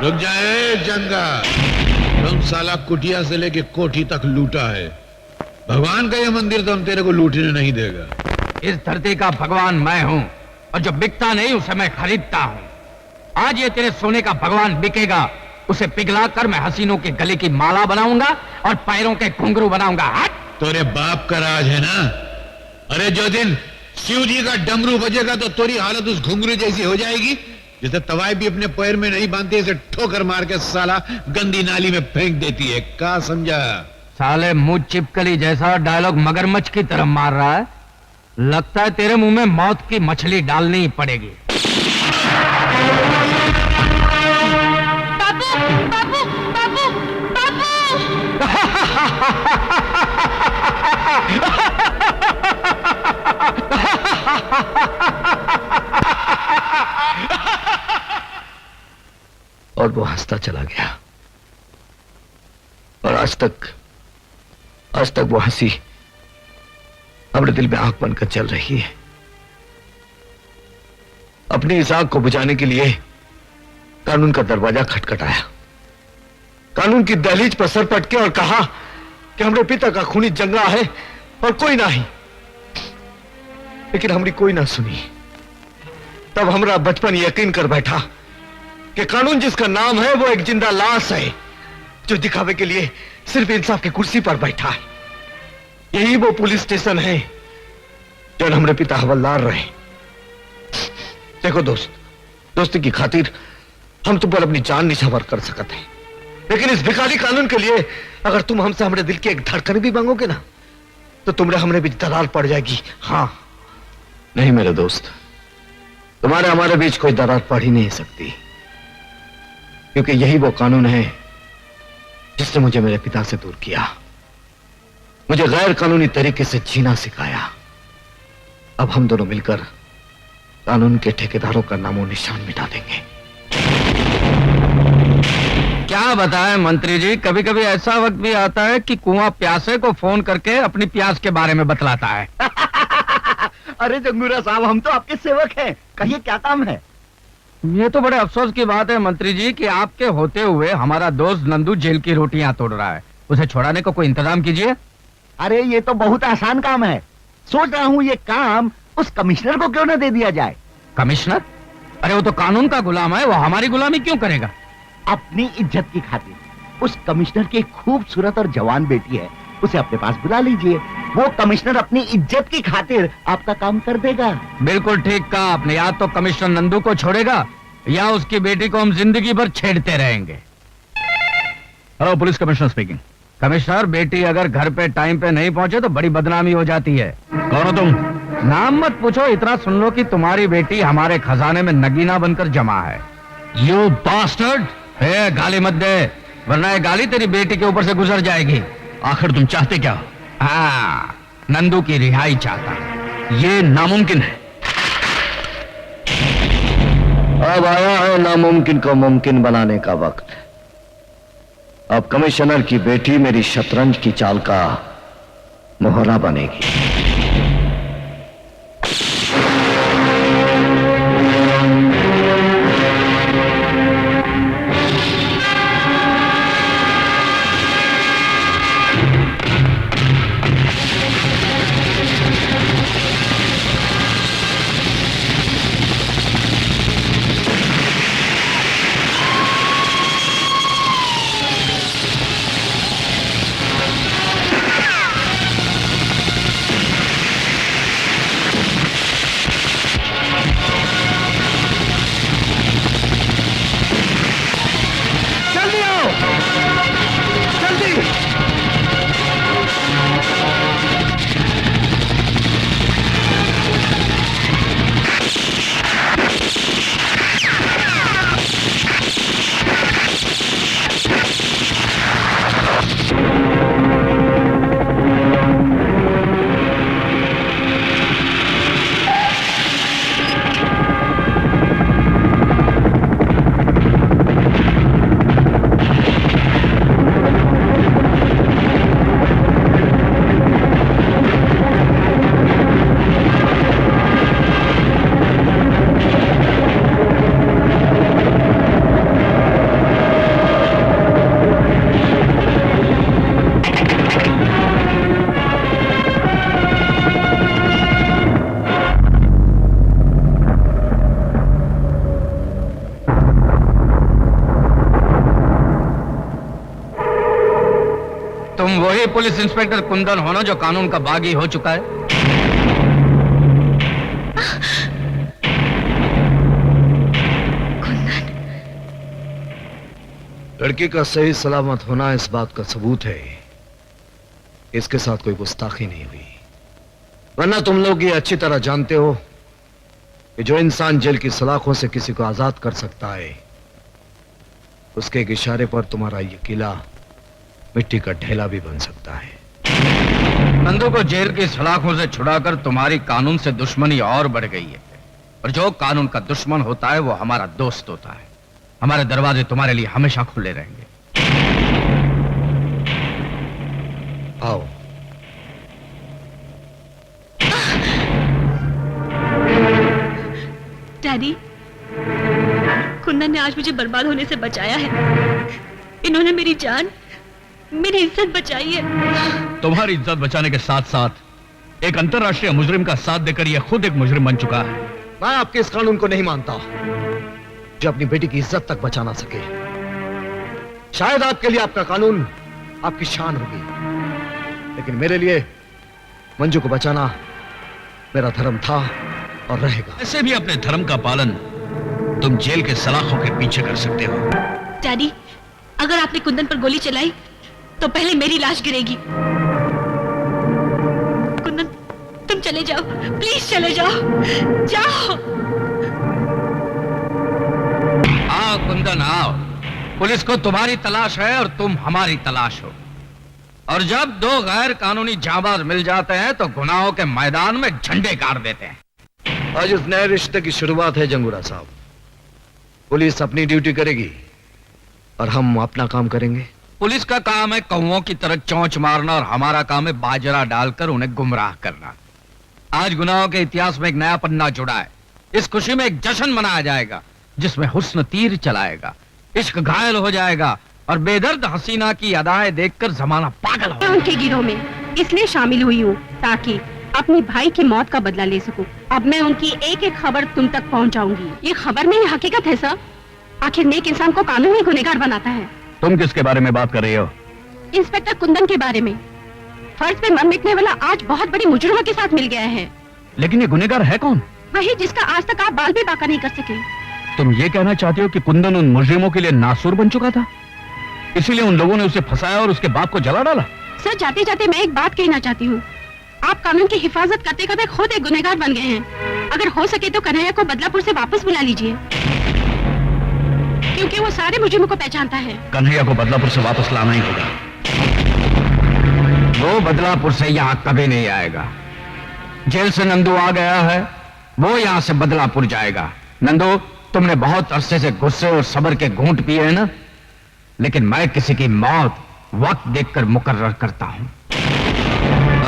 रुक जाए जंगा, तुम साला कुटिया से लेके कोठी तक लूटा है। भगवान का ये मंदिर तो हम तेरे को लूटने नहीं देगा। इस धरती का भगवान मैं हूं और जो बिकता नहीं उसे मैं खरीदता हूं। आज ये तेरे सोने का भगवान बिकेगा, उसे पिघलाकर मैं हसीनों के गले की माला बनाऊंगा और पैरों के घुंघरू बनाऊंगा। हट! तेरे बाप का राज है ना? अरे जो दिन शिव जी का डमरू बजेगा तो तेरी हालत उस घुंघरू जैसी हो जाएगी जिसे तवाई भी अपने पैर में नहीं बांधती, इसे ठोकर मार के साला गंदी नाली में फेंक देती है। क्या समझा? साले मुंह चिपकली जैसा डायलॉग मगरमच्छ की तरह मार रहा है। लगता है तेरे मुंह में मौत की मछली डालनी ही पड़ेगी। बाबू, बाबू, बाबू, बाबू! और वो हंसता चला गया और आज तक वो हंसी हमारे दिल में आंख बनकर चल रही है। अपनी इस आंख को बुझाने के लिए कानून का दरवाजा खटखटाया, कानून की दहलीज पर सर पटके और कहा कि हमारे पिता का खूनी जंगा है और कोई नहीं। लेकिन हमारी कोई ना सुनी। तब हमारा बचपन यकीन कर बैठा कि कानून जिसका नाम है वो एक जिंदा लाश है जो दिखावे के लिए सिर्फ इंसाफ की कुर्सी पर बैठा है। यही वो पुलिस स्टेशन है जो हमारे पिता हवलदार रहे। देखो दोस्त, दोस्ती की खातिर हम तुम पर अपनी जान निछावर कर सकते हैं, लेकिन इस भिखारी कानून के लिए अगर तुम हमसे हमारे दिल की एक धड़कन भी मांगोगे ना तो तुम्हारे हमरे बीच दरार पड़ जाएगी। हाँ नहीं मेरे दोस्त, तुम्हारे हमारे बीच कोई दरार पड़ ही नहीं सकती, क्योंकि यही वो कानून है जिसने मुझे मेरे पिता से दूर किया, मुझे गैर कानूनी तरीके से जीना सिखाया। अब हम दोनों मिलकर कानून के ठेकेदारों का नामो निशान मिटा देंगे। क्या बताएं मंत्री जी, कभी कभी ऐसा वक्त भी आता है कि कुआं प्यासे को फोन करके अपनी प्यास के बारे में बतलाता है। अरे जंगूरा साहब, हम तो आपके सेवक हैं, कहिए क्या काम है? ये तो बड़े अफसोस की बात है मंत्री जी कि आपके होते हुए हमारा दोस्त नंदू जेल की रोटियां तोड़ रहा है। उसे छुड़ाने को कोई इंतजाम कीजिए। अरे ये तो बहुत आसान काम है। सोच रहा हूँ ये काम उस कमिश्नर को क्यों न दे दिया जाए। कमिश्नर? अरे वो तो कानून का गुलाम है, वो हमारी गुलामी क्यों करेगा? अपनी इज्जत की खातिर उस कमिश्नर की खूबसूरत और जवान बेटी है, उसे अपने पास बुला लीजिए। वो कमिश्नर अपनी इज्जत की खातिर आपका काम कर देगा। बिल्कुल ठीक कहा आपने। या तो कमिश्नर नंदू को छोड़ेगा या उसकी बेटी को हम जिंदगी भर छेड़ते रहेंगे। Hello, police commissioner speaking. Commissioner, बेटी अगर घर पे टाइम पे नहीं पहुंचे तो बड़ी बदनामी हो जाती है। कौन हो तुम? नाम मत पूछो, इतना सुन लो कि तुम्हारी बेटी हमारे खजाने में नगीना बनकर जमा है। You bastard! गाली मत दे, वरना ये गाली तेरी बेटी के ऊपर से गुजर जाएगी। आखिर तुम चाहते क्या हो? हाँ, नंदू की रिहाई चाहता। ये नामुमकिन है। अब आया है नामुमकिन को मुमकिन बनाने का वक्त। अब कमिश्नर की बेटी मेरी शतरंज की चाल का मोहरा बनेगी। वही पुलिस इंस्पेक्टर कुंदन होना जो कानून का बागी हो चुका है। लड़की का सही सलामत होना इस बात का सबूत है इसके साथ कोई गुस्ताखी नहीं हुई। वरना तुम लोग ये अच्छी तरह जानते हो कि जो इंसान जेल की सलाखों से किसी को आजाद कर सकता है उसके एक इशारे पर तुम्हारा ये किला मिट्टी का ढेला भी बन सकता है। नंदू को जेल की सलाखों से छुड़ाकर तुम्हारी कानून से दुश्मनी और बढ़ गई है। और जो कानून का दुश्मन होता है वो हमारा दोस्त होता है। हमारे दरवाजे तुम्हारे लिए हमेशा खुले रहेंगे। आओ। डैडी, कुंदन ने आज मुझे बर्बाद होने से बचाया है। इन्होंने मेरी जान, मेरी इज्जत बचाई है। तुम्हारी इज्जत बचाने के साथ साथ एक अंतर्राष्ट्रीय मुजरिम का साथ देकर यह खुद एक मुजरिम बन चुका है। मैं आपके इस कानून को नहीं मानता जो अपनी बेटी की इज्जत तक बचा ना सके। शायद आपके लिए आपका कानून आपकी शान होगी, लेकिन मेरे लिए मंजू को बचाना मेरा धर्म था और रहेगा। ऐसे भी अपने धर्म का पालन तुम जेल के सलाखों के पीछे कर सकते हो। डैडी, अगर आपने कुंदन पर गोली चलाई तो पहले मेरी लाश गिरेगी। कुंदन, तुम चले जाओ, प्लीज चले जाओ, जाओ। आओ कुंदन, आओ। पुलिस को तुम्हारी तलाश है और तुम हमारी तलाश हो। और जब दो गैर कानूनी जाबाज मिल जाते हैं तो गुनाहों के मैदान में झंडे गाड़ देते हैं। आज उस नए रिश्ते की शुरुआत है जंगूरा साहब। पुलिस अपनी ड्यूटी करेगी और हम अपना काम करेंगे। पुलिस का काम है कौओं की तरह चोंच मारना और हमारा काम है बाजरा डालकर उन्हें गुमराह करना। आज गुनाहों के इतिहास में एक नया पन्ना जुड़ा है। इस खुशी में एक जश्न मनाया जाएगा जिसमें हुस्न तीर चलाएगा, इश्क घायल हो जाएगा और बेदर्द हसीना की अदाएं देखकर जमाना पागल हो। मैं उनके गिरोह में इसलिए शामिल हुई हूँ ताकि अपनी भाई की मौत का बदला ले सकूं। अब मैं उनकी एक एक खबर तुम तक पहुंचाऊंगी। ये खबर नहीं हकीकत है सर। आखिर नेक इंसान को कानून ही गुनहगार बनाता है। तुम किसके बारे में बात कर रही हो? इंस्पेक्टर कुंदन के बारे में। फर्ज पे मर मिटने वाला आज बहुत बड़ी मुजरिमों के साथ मिल गया है। लेकिन ये गुनहगार है कौन? वही जिसका आज तक आप बाल भी बाका नहीं कर सके। तुम ये कहना चाहती हो कि कुंदन उन मुजरिमों के लिए नासूर बन चुका था, इसीलिए उन लोगों ने उसे फंसाया और उसके बाप को जला डाला? सर जाते जाते मैं एक बात कहना चाहती हूँ। आप कानून की हिफाजत करते करते खुद एक गुनहगार बन गए हैं। अगर हो सके तो कन्हैया को बदलापुर से वापस बुला लीजिए, क्योंकि वो सारे मुजरिमों को पहचानता है। कन्हैया को बदलापुर से वापस लाना ही होगा। वो बदलापुर से यहाँ कभी नहीं आएगा। जेल से नंदू आ गया है, वो यहाँ से बदलापुर जाएगा। नंदू, तुमने बहुत अरसे से गुस्से और सब्र के घूंट पिए हैं ना, लेकिन मैं किसी की मौत वक्त देखकर मुकर्रर करता हूं।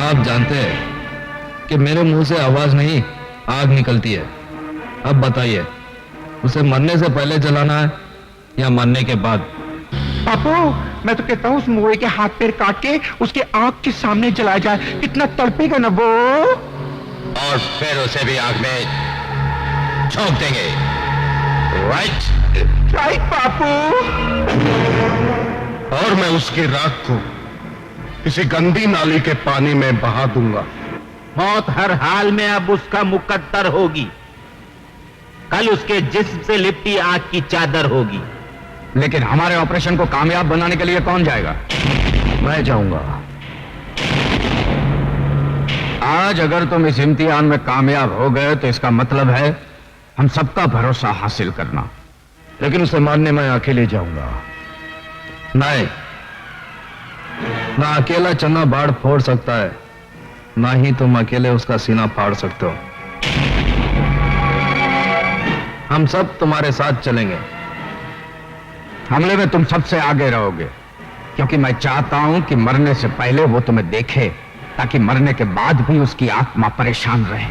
आप जानते हैं कि मेरे मुंह से आवाज नहीं आग निकलती है। अब बताइए, उसे मरने से पहले जलाना है या मरने के बाद? पापू, मैं तो कहता हूँ उस मोए के हाथ पैर काट के उसके आंख के सामने जलाया जाए। कितना तड़पेगा ना वो। और फिर उसे भी आग में झोंक देंगे। Right right Papu. और मैं उसकी राख को किसी गंदी नाली के पानी में बहा दूंगा। मौत हर हाल में अब उसका मुकद्दर होगी। कल उसके जिस्म से लिपटी आग की चादर होगी। लेकिन हमारे ऑपरेशन को कामयाब बनाने के लिए कौन जाएगा? मैं जाऊंगा। आज अगर तुम इस इम्तिहान में कामयाब हो गए तो इसका मतलब है हम सबका भरोसा हासिल करना। लेकिन उसे मारने मैं अकेले जाऊंगा। नहीं, ना अकेला चन्ना बाढ़ फोड़ सकता है, ना ही तुम अकेले उसका सीना फाड़ सकते हो। हम सब तुम्हारे साथ चलेंगे। हमले में तुम सबसे आगे रहोगे, क्योंकि मैं चाहता हूं कि मरने से पहले वो तुम्हें देखे, ताकि मरने के बाद भी उसकी आत्मा परेशान रहे।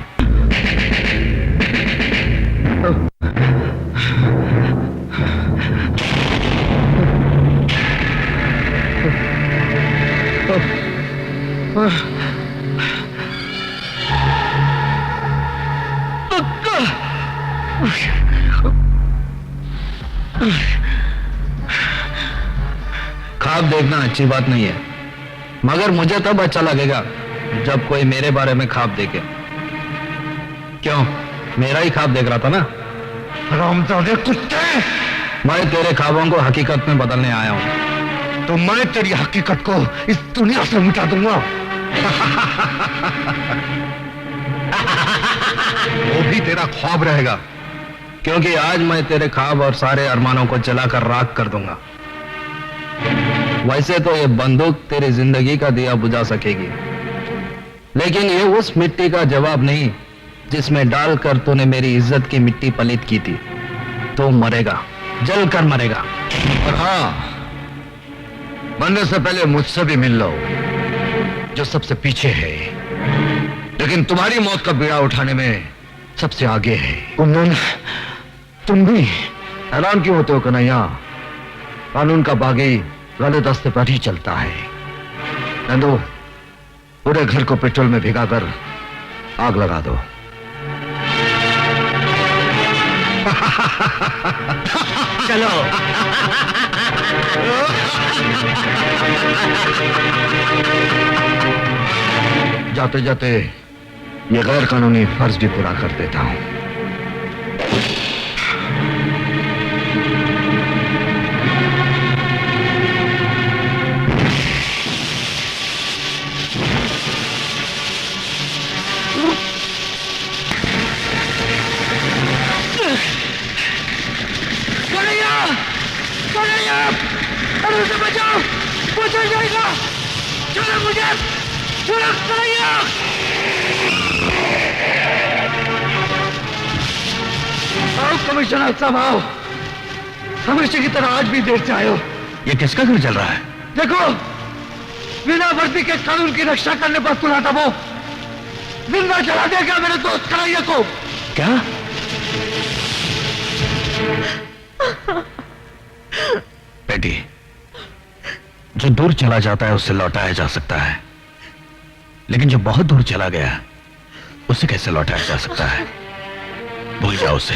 ख्वाब देखना अच्छी बात नहीं है, मगर मुझे तब अच्छा लगेगा जब कोई मेरे बारे में ख्वाब देखे। क्यों, मेरा ही ख्वाब देख रहा था ना? हरामजादे कुत्ते! मैं तेरे ख्वाबों को हकीकत में बदलने आया हूं। तो मैं तेरी हकीकत को इस दुनिया से मिटा दूंगा। वो भी तेरा ख्वाब रहेगा, क्योंकि आज मैं तेरे ख्वाब और सारे अरमानों को जलाकर राख कर दूंगा। वैसे तो ये बंदूक तेरी जिंदगी का दिया बुझा सकेगी, लेकिन ये उस मिट्टी का जवाब नहीं जिसमें डालकर तूने मेरी इज्जत की मिट्टी पलीत की थी। तो मरेगा, जलकर मरेगा। और हाँ, मरने से पहले मुझसे भी मिल लो, जो सबसे पीछे है, लेकिन तुम्हारी मौत का बीड़ा उठाने में सबसे आगे है। कुंदन, तुम भी हैरान क्यों होते हो कन्हैया? कानून का बागी गलत रास्ते पर ही चलता है। नंदू, पूरे घर को पेट्रोल में भिगाकर आग लगा दो। चलो। जाते जाते ये गैर कानूनी फर्ज भी पूरा कर देता हूं। अरे उसे बचाओ, वो चल जाएगा। छोड़ो मुझे, छोड़ो कन्हैया। आओ कमिश्नर साहब आओ। हमेशा की तरह आज भी देर से आयो। ये किसका घर चल रहा है? देखो, बिना वर्दी के कानून की रक्षा करने पर तुला दबो जिंदा जला देगा मेरे दोस्त कन्हैया को। क्या? बेटी, जो दूर चला जाता है उससे लौटाया जा सकता है, लेकिन जो बहुत दूर चला गया उसे कैसे लौटाया जा सकता है? भूल जाओ उसे।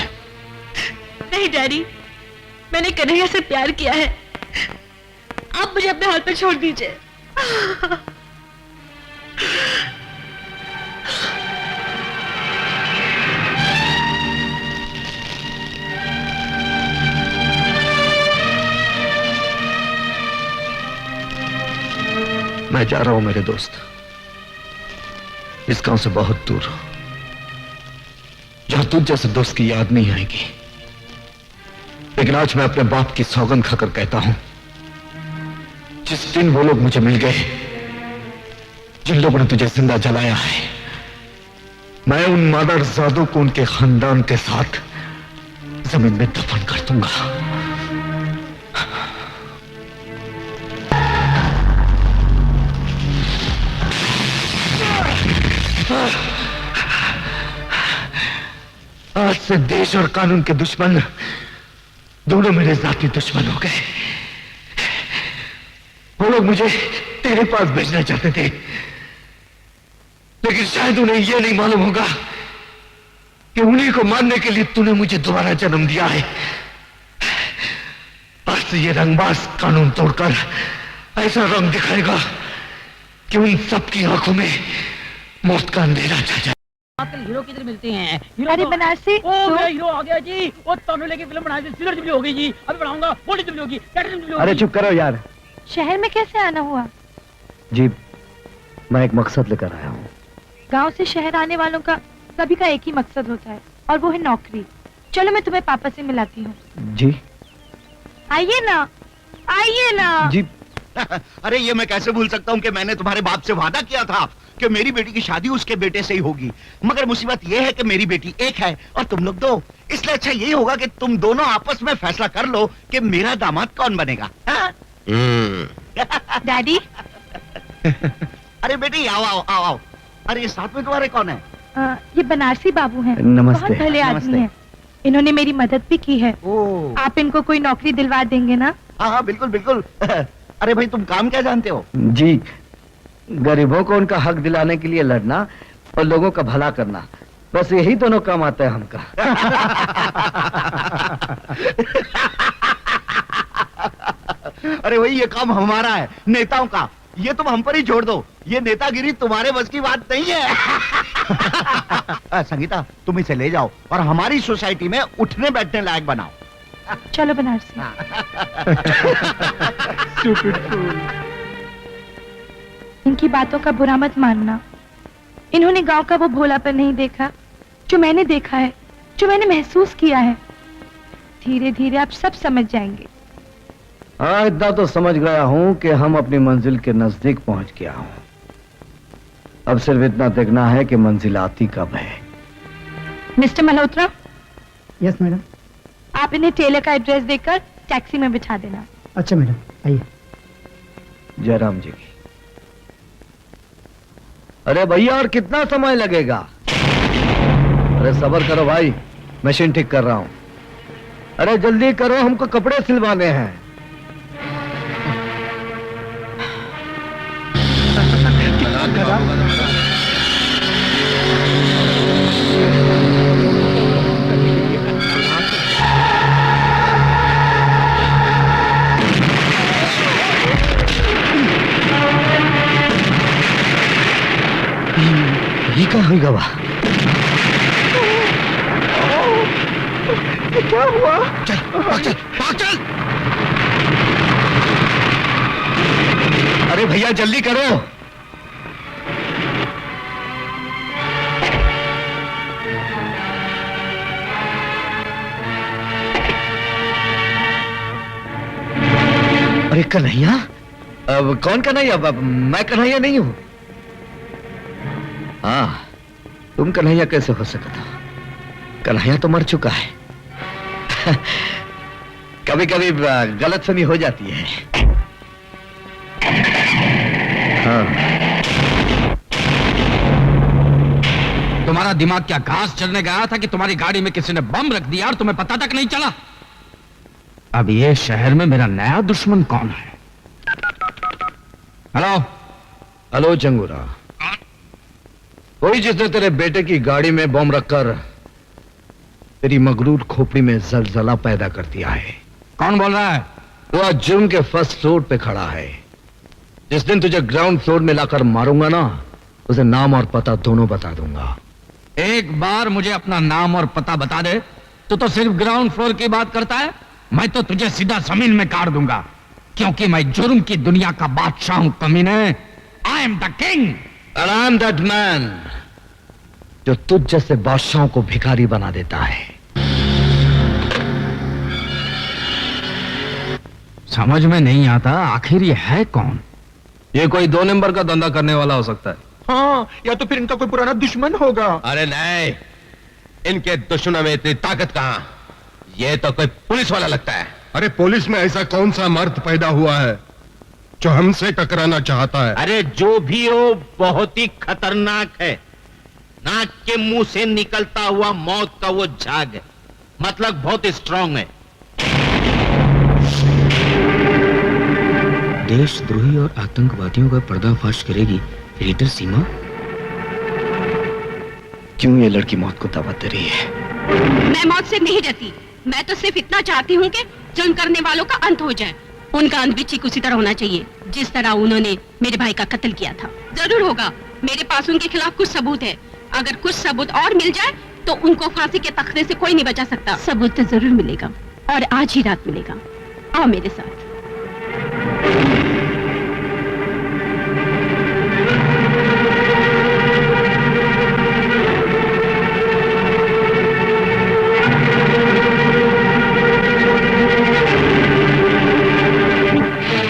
नहीं डैडी, मैंने कन्हैया से प्यार किया है। आप मुझे अपने हाथ पे छोड़ दीजिए। मैं जा रहा हूं मेरे दोस्त, इस गांव से बहुत दूर, जहां तुझ जैसे दोस्त की याद नहीं आएगी। लेकिन आज मैं अपने बाप की सौगंध खाकर कहता हूं, जिस दिन वो लोग मुझे मिल गए जिन लोगों ने तुझे जिंदा जलाया है, मैं उन मादरजादों को उनके खानदान के साथ जमीन में दफन कर दूंगा। आज से देश और कानून के दुश्मन दोनों मेरे जाती दुश्मन हो गए। वो लोग मुझे तेरे पास भेजना चाहते थे, लेकिन शायद उन्हें यह नहीं मालूम होगा कि उन्हीं को मारने के लिए तूने मुझे दोबारा जन्म दिया है। आज से ये रंगबाज कानून तोड़कर ऐसा रंग दिखाएगा कि उन सबकी आंखों में मौत का अंधेरा छा जाए। आजकल हीरो किधर मिलते हैं? अरे बनारसी, मेरा हीरो आ गया जी। वो तनु लेके फिल्म बनाई थी, सिल्वर जुबली हो गई जी। अभी बनाऊंगा, गोल्डन जुबली होगी, प्लैटिनम जुबली होगी। अरे चुप करो यार। शहर में कैसे आना हुआ? जी, मैं एक मकसद लेकर आया हूँ। गांव से शहर आने वालों का सभी का एक ही मकसद होता है, और वो है नौकरी। चलो मैं तुम्हें पापा से मिलाती हूँ। जी आइए ना, आइए ना। जी। अरे ये मैं कैसे भूल सकता हूँ कि मैंने तुम्हारे बाप से वादा किया था कि मेरी बेटी की शादी उसके बेटे से ही होगी। मगर मुसीबत ये है कि मेरी बेटी एक है और तुम लोग दो। इसलिए अच्छा यही होगा कि तुम दोनों आपस में फैसला कर लो कि मेरा दामाद कौन बनेगा। डैडी। अरे बेटी आओ आओ आओ आओ। अरे ये साथ में तुम्हारे कौन है? ये बनारसी बाबू हैं। नमस्ते। बहुत भले आदमी हैं। इन्होंने मेरी मदद भी की है। आप इनको कोई नौकरी दिलवा देंगे ना? हाँ हाँ बिल्कुल बिल्कुल। अरे भाई तुम काम क्या जानते हो? जी, गरीबों को उनका हक दिलाने के लिए लड़ना और लोगों का भला करना, बस यही दोनों काम आता है हमका। अरे वही ये काम हमारा है, नेताओं का। ये तुम हम पर ही छोड़ दो, ये नेतागिरी तुम्हारे बस की बात नहीं है। संगीता तुम इसे ले जाओ और हमारी सोसाइटी में उठने बैठने लायक बनाओ। चलो बनारसी। इनकी बातों का बुरा मत मानना। इन्होंने गांव का वो भोलापन नहीं देखा जो मैंने देखा है, जो मैंने महसूस किया है। धीरे धीरे आप सब समझ जाएंगे। हाँ, इतना तो समझ गया हूँ कि हम अपनी मंजिल के नजदीक पहुंच गया हूँ। अब सिर्फ इतना देखना है कि मंजिल आती कब है। मिस्टर मल्होत्रा। Yes madam. आप इन्हें टेलर का एड्रेस देकर टैक्सी में बिठा देना। अच्छा मैडम, आइए। जयराम जी की। अरे भैया और कितना समय लगेगा? अरे सब्र करो भाई, मशीन ठीक कर रहा हूं। अरे जल्दी करो, हमको कपड़े सिलवाने हैं। ये क्या हुई गवा? क्या हुआ? चल, भाग चल, भाग चल। अरे भैया जल्दी करो। अरे कन्हैया? अब कौन कन्हैया? अब मैं कन्हैया नहीं हूं। हाँ, तुम कन्हैया कैसे हो सकता? कन्हैया तो मर चुका है। कभी कभी गलतफहमी हो जाती है। हाँ। तुम्हारा दिमाग क्या घास चढ़ने गया था कि तुम्हारी गाड़ी में किसी ने बम रख दिया और तुम्हें पता तक नहीं चला? अब ये शहर में मेरा नया दुश्मन कौन है? हेलो। हेलो चंगूरा, वही जिसने तेरे बेटे की गाड़ी में बम रखकर तेरी मगरूर खोपड़ी में जलजला पैदा कर दिया है। कौन बोल रहा है? वो आज जुर्म के फर्स्ट फ्लोर पे खड़ा है। जिस दिन तुझे ग्राउंड फ्लोर में लाकर मारूंगा ना, उसे नाम और पता दोनों बता दूंगा। एक बार मुझे अपना नाम और पता बता दे तो सिर्फ ग्राउंड फ्लोर की बात करता है। मैं तो तुझे सीधा जमीन में काट दूंगा, क्योंकि मैं जुर्म की दुनिया का बादशाह हूं कमीने। I am the king and I am that man जो तुझ जैसे बादशाहों को भिखारी बना देता है। समझ में नहीं आता आखिर ये है कौन? ये कोई 2 नंबर का धंधा करने वाला हो सकता है। हाँ, या तो फिर इनका कोई पुराना दुश्मन होगा। अरे नहीं, इनके दुश्मनों में इतनी ताकत कहां? ये तो कोई पुलिस वाला लगता है। अरे पुलिस में ऐसा कौन सा मर्द पैदा हुआ है जो हमसे टकराना चाहता है? अरे जो भी हो, बहुत ही खतरनाक है। नाक के मुंह से निकलता हुआ मौत का वो झाग है, मतलब बहुत स्ट्रांग है। देशद्रोही और आतंकवादियों का पर्दाफाश करेगी रीडर सीमा। क्यों ये लड़की मौत को दावत दे रही है? मैं मौत से नहीं डरती। मैं तो सिर्फ इतना चाहती हूँ कि जुर्म करने वालों का अंत हो जाए। उनका अंत भी ठीक उसी तरह होना चाहिए जिस तरह उन्होंने मेरे भाई का कत्ल किया था। जरूर होगा। मेरे पास उनके खिलाफ कुछ सबूत है। अगर कुछ सबूत और मिल जाए तो उनको फांसी के तख्ते से कोई नहीं बचा सकता। सबूत तो जरूर मिलेगा, और आज ही रात मिलेगा। आओ मेरे साथ।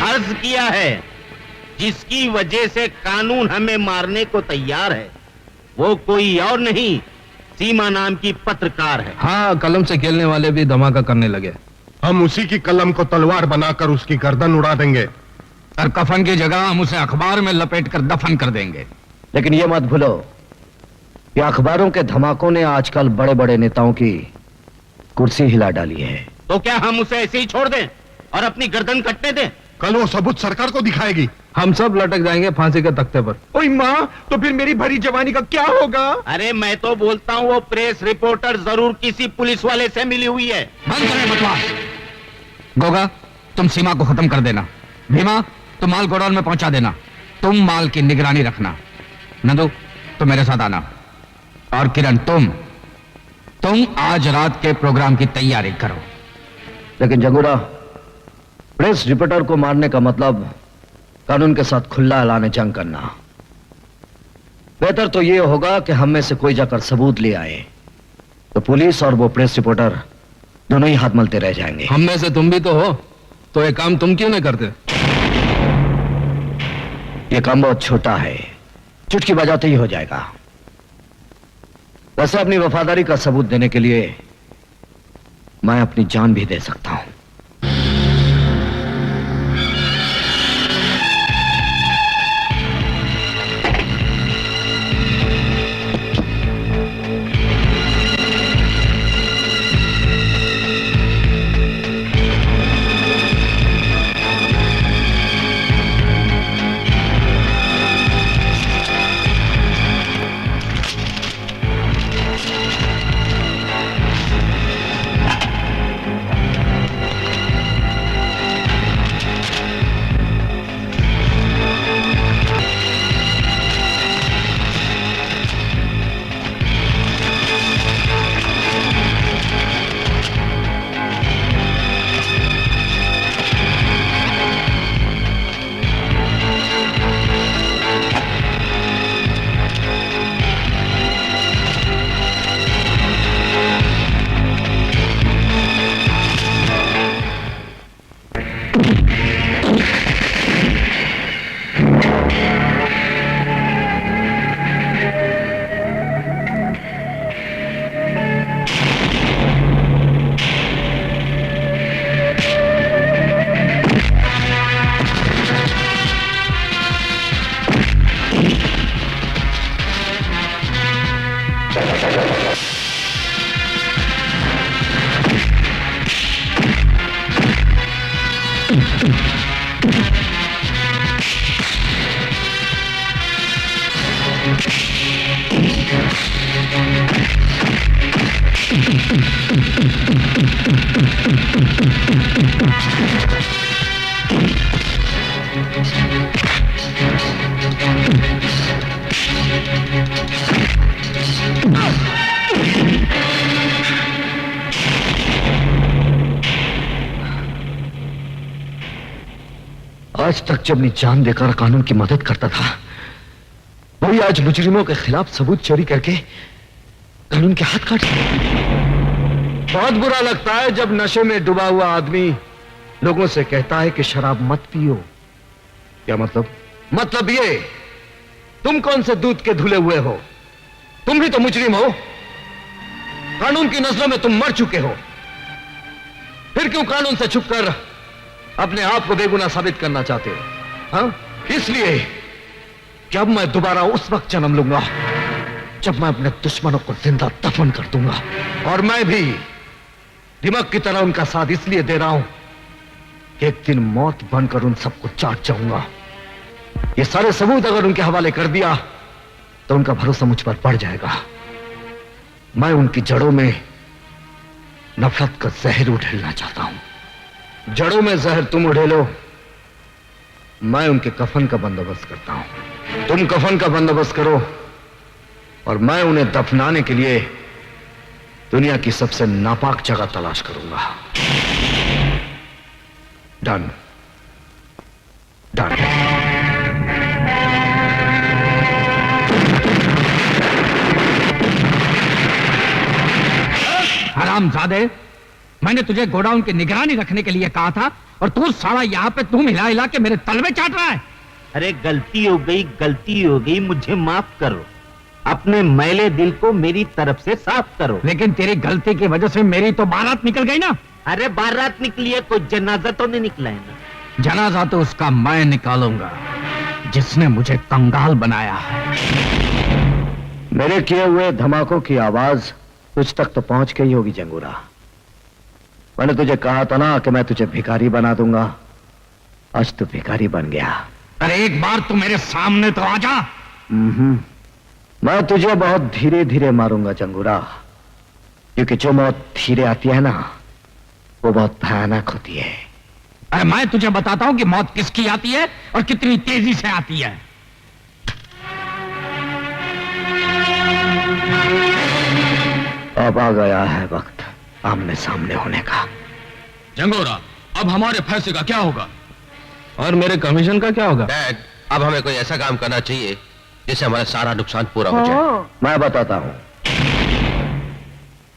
अर्ज किया है, जिसकी वजह से कानून हमें मारने को तैयार है, वो कोई और नहीं, सीमा नाम की पत्रकार है। हाँ, कलम से खेलने वाले भी धमाका करने लगे। हम उसी की कलम को तलवार बनाकर उसकी गर्दन उड़ा देंगे, और कफन की जगह हम उसे अखबार में लपेट कर दफन कर देंगे। लेकिन ये मत भूलो कि अखबारों के धमाकों ने आजकल बड़े बड़े नेताओं की कुर्सी हिला डाली है। तो क्या हम उसे ऐसे ही छोड़ दें और अपनी गर्दन कटने दें? कल वो सबूत सरकार को दिखाएगी। हम सब लटक जाएंगे फांसी के तख्ते पर। ओए माँ, तो फिर मेरी भरी जवानी का क्या होगा? अरे मैं तो बोलता हूँ वो प्रेस रिपोर्टर जरूर किसी पुलिस वाले से मिली हुई है। बंद करें बकवास। गोगा, तुम सीमा को खत्म कर देना। भीमा, तुम माल गोडाउन में पहुंचा देना। तुम माल की निगरानी रखना। नंदू, तुम मेरे साथ आना। और किरण, तुम आज रात के प्रोग्राम की तैयारी करो। लेकिन जगूरा, प्रेस रिपोर्टर को मारने का मतलब कानून के साथ खुला ऐलान जंग करना। बेहतर तो यह होगा कि हम में से कोई जाकर सबूत ले आए, तो पुलिस और वो प्रेस रिपोर्टर दोनों ही हाथ मलते रह जाएंगे। हम में से तुम भी तो हो, तो ये काम तुम क्यों नहीं करते? ये काम बहुत छोटा है, चुटकी बजाते ही हो जाएगा। वैसे अपनी वफादारी का सबूत देने के लिए मैं अपनी जान भी दे सकता हूं। आज तक जब मैं जान देकर कानून की मदद करता था, वही आज मुजरिमों के खिलाफ सबूत चोरी करके कानून के हाथ काट दिए। बहुत बुरा लगता है जब नशे में डूबा हुआ आदमी लोगों से कहता है कि शराब मत पियो। क्या मतलब? मतलब ये, तुम कौन से दूध के धुले हुए हो? तुम भी तो मुजरिम हो। कानून की नजरों में तुम मर चुके हो। फिर क्यों कानून से छुपकर अपने आप को बेगुनाह साबित करना चाहते हो? हाँ? इसलिए कि अब मैं दोबारा उस वक्त जन्म लूंगा जब मैं अपने दुश्मनों को जिंदा दफन कर दूंगा। और मैं भी दिमाग की तरह उनका साथ इसलिए दे रहा हूं कि एक दिन मौत बनकर उन सबको चाट जाऊंगा। ये सारे सबूत अगर उनके हवाले कर दिया तो उनका भरोसा मुझ पर बढ़ जाएगा। मैं उनकी जड़ों में नफरत का जहर उड़ेलना चाहता हूं। जड़ों में जहर तुम उड़ेलो, मैं उनके कफन का बंदोबस्त करता हूं। तुम कफन का बंदोबस्त करो और मैं उन्हें दफनाने के लिए दुनिया की सबसे नापाक जगह तलाश करूंगा। Done done. हरामजादे, मैंने तुझे गोडाउन की निगरानी रखने के लिए कहा था और तू साला यहाँ पे तुम हिला हिला के मेरे तलवे चाट रहा है। अरे गलती हो गई, मुझे माफ करो। अपने मैले दिल को मेरी तरफ से साफ करो। लेकिन तेरी गलती की वजह से मेरी तो बारात निकल गई ना। अरे बारात निकली है, कोई जनाजा तो नहीं निकला है ना। जनाजा तो उसका मैं निकालूंगा जिसने मुझे कंगाल बनाया है। मेरे किए हुए धमाकों की आवाज तुझ तक तो पहुंच गई होगी जंगूरा। मैंने तुझे कहा था ना कि मैं तुझे भिखारी बना दूंगा। आज तू भिखारी बन गया। अरे एक बार तू मेरे सामने तो आ जा। मैं तुझे बहुत धीरे धीरे मारूंगा जंगूरा, क्योंकि जो मौत धीरे आती है ना, वो बहुत भयानक होती है। अरे मैं तुझे बताता हूं कि मौत किसकी आती है और कितनी तेजी से आती है। अब आ गया है वक्त आमने सामने होने का। जंगोरा, अब हमारे फैसले का क्या होगा? और मेरे कमीशन का क्या होगा? डैड, अब हमें कोई ऐसा काम करना चाहिए जिससे हमारा सारा नुकसान पूरा हो जाए। मैं बताता हूं।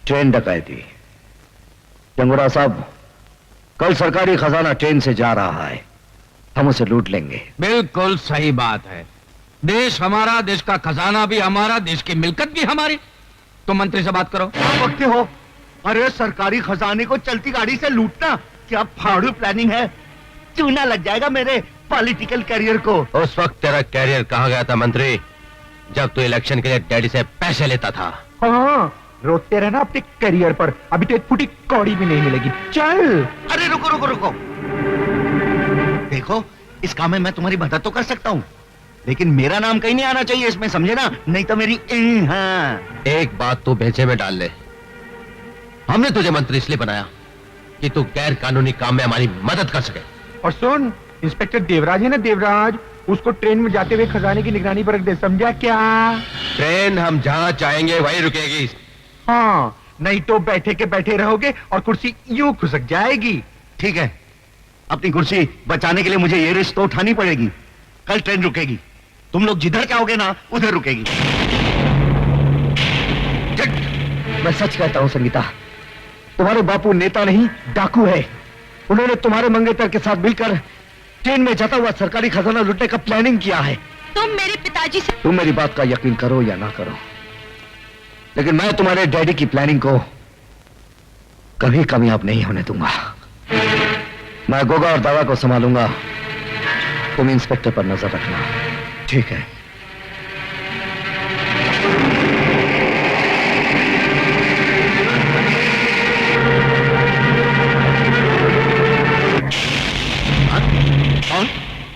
ट्रेन डकैती। जंगूरा साहब, कल सरकारी खजाना ट्रेन से जा रहा है, हम उसे लूट लेंगे। बिल्कुल सही बात है। देश हमारा, देश का खजाना भी हमारा, देश की मिल्कत भी हमारी। तो मंत्री से बात करो। वक्त हो। अरे सरकारी खजाने को चलती गाड़ी से लूटना क्या फाड़ू प्लानिंग है? चूना लग जाएगा मेरे पॉलिटिकल करियर को। उस वक्त तेरा कैरियर कहाँ गया था मंत्री, जब तू इलेक्शन के लिए डैडी से पैसे लेता था? हाँ, रोते रहना अपने करियर पर, अभी तो एक फुटी कौड़ी भी नहीं मिलेगी। चल। अरे रुको रुको रुको, देखो इस काम में मैं तुम्हारी मदद तो कर सकता हूँ, लेकिन मेरा नाम कहीं नहीं आना चाहिए इसमें, समझे ना? नहीं तो मेरी हाँ। एक बात तू भेजे में डाल ले, हमने तुझे मंत्री इसलिए बनाया कि तू गैर कानूनी काम में हमारी मदद कर सके। और सुन, इंस्पेक्टर देवराज है ना, देवराज, उसको ट्रेन में जाते हुए खजाने की निगरानी पर रख दे, समझा क्या? ट्रेन हम जहाँ चाहेंगे वहीं रुकेगी। हाँ, नहीं तो बैठे के बैठे रहोगे और कुर्सी यूं खुसक जाएगी। ठीक है, अपनी कुर्सी बचाने के लिए मुझे ये रिस्क तो उठानी पड़ेगी। कल ट्रेन रुकेगी, तुम लोग जिधर चाहोगे ना उधर रुकेगी। मैं सच कहता हूं संगीता, तुम्हारे बापू नेता नहीं डाकू है। उन्होंने तुम्हारे मंगेतर के साथ मिलकर ट्रेन में जाता हुआ सरकारी खजाना लूटने का प्लानिंग किया है। तुम मेरे पिताजी से तुम मेरी बात का यकीन करो या ना करो, लेकिन मैं तुम्हारे डैडी की प्लानिंग को कभी कामयाब नहीं होने दूंगा। मैं गोगा और दावा को संभालूंगा, तुम इंस्पेक्टर पर नजर रखना, ठीक है?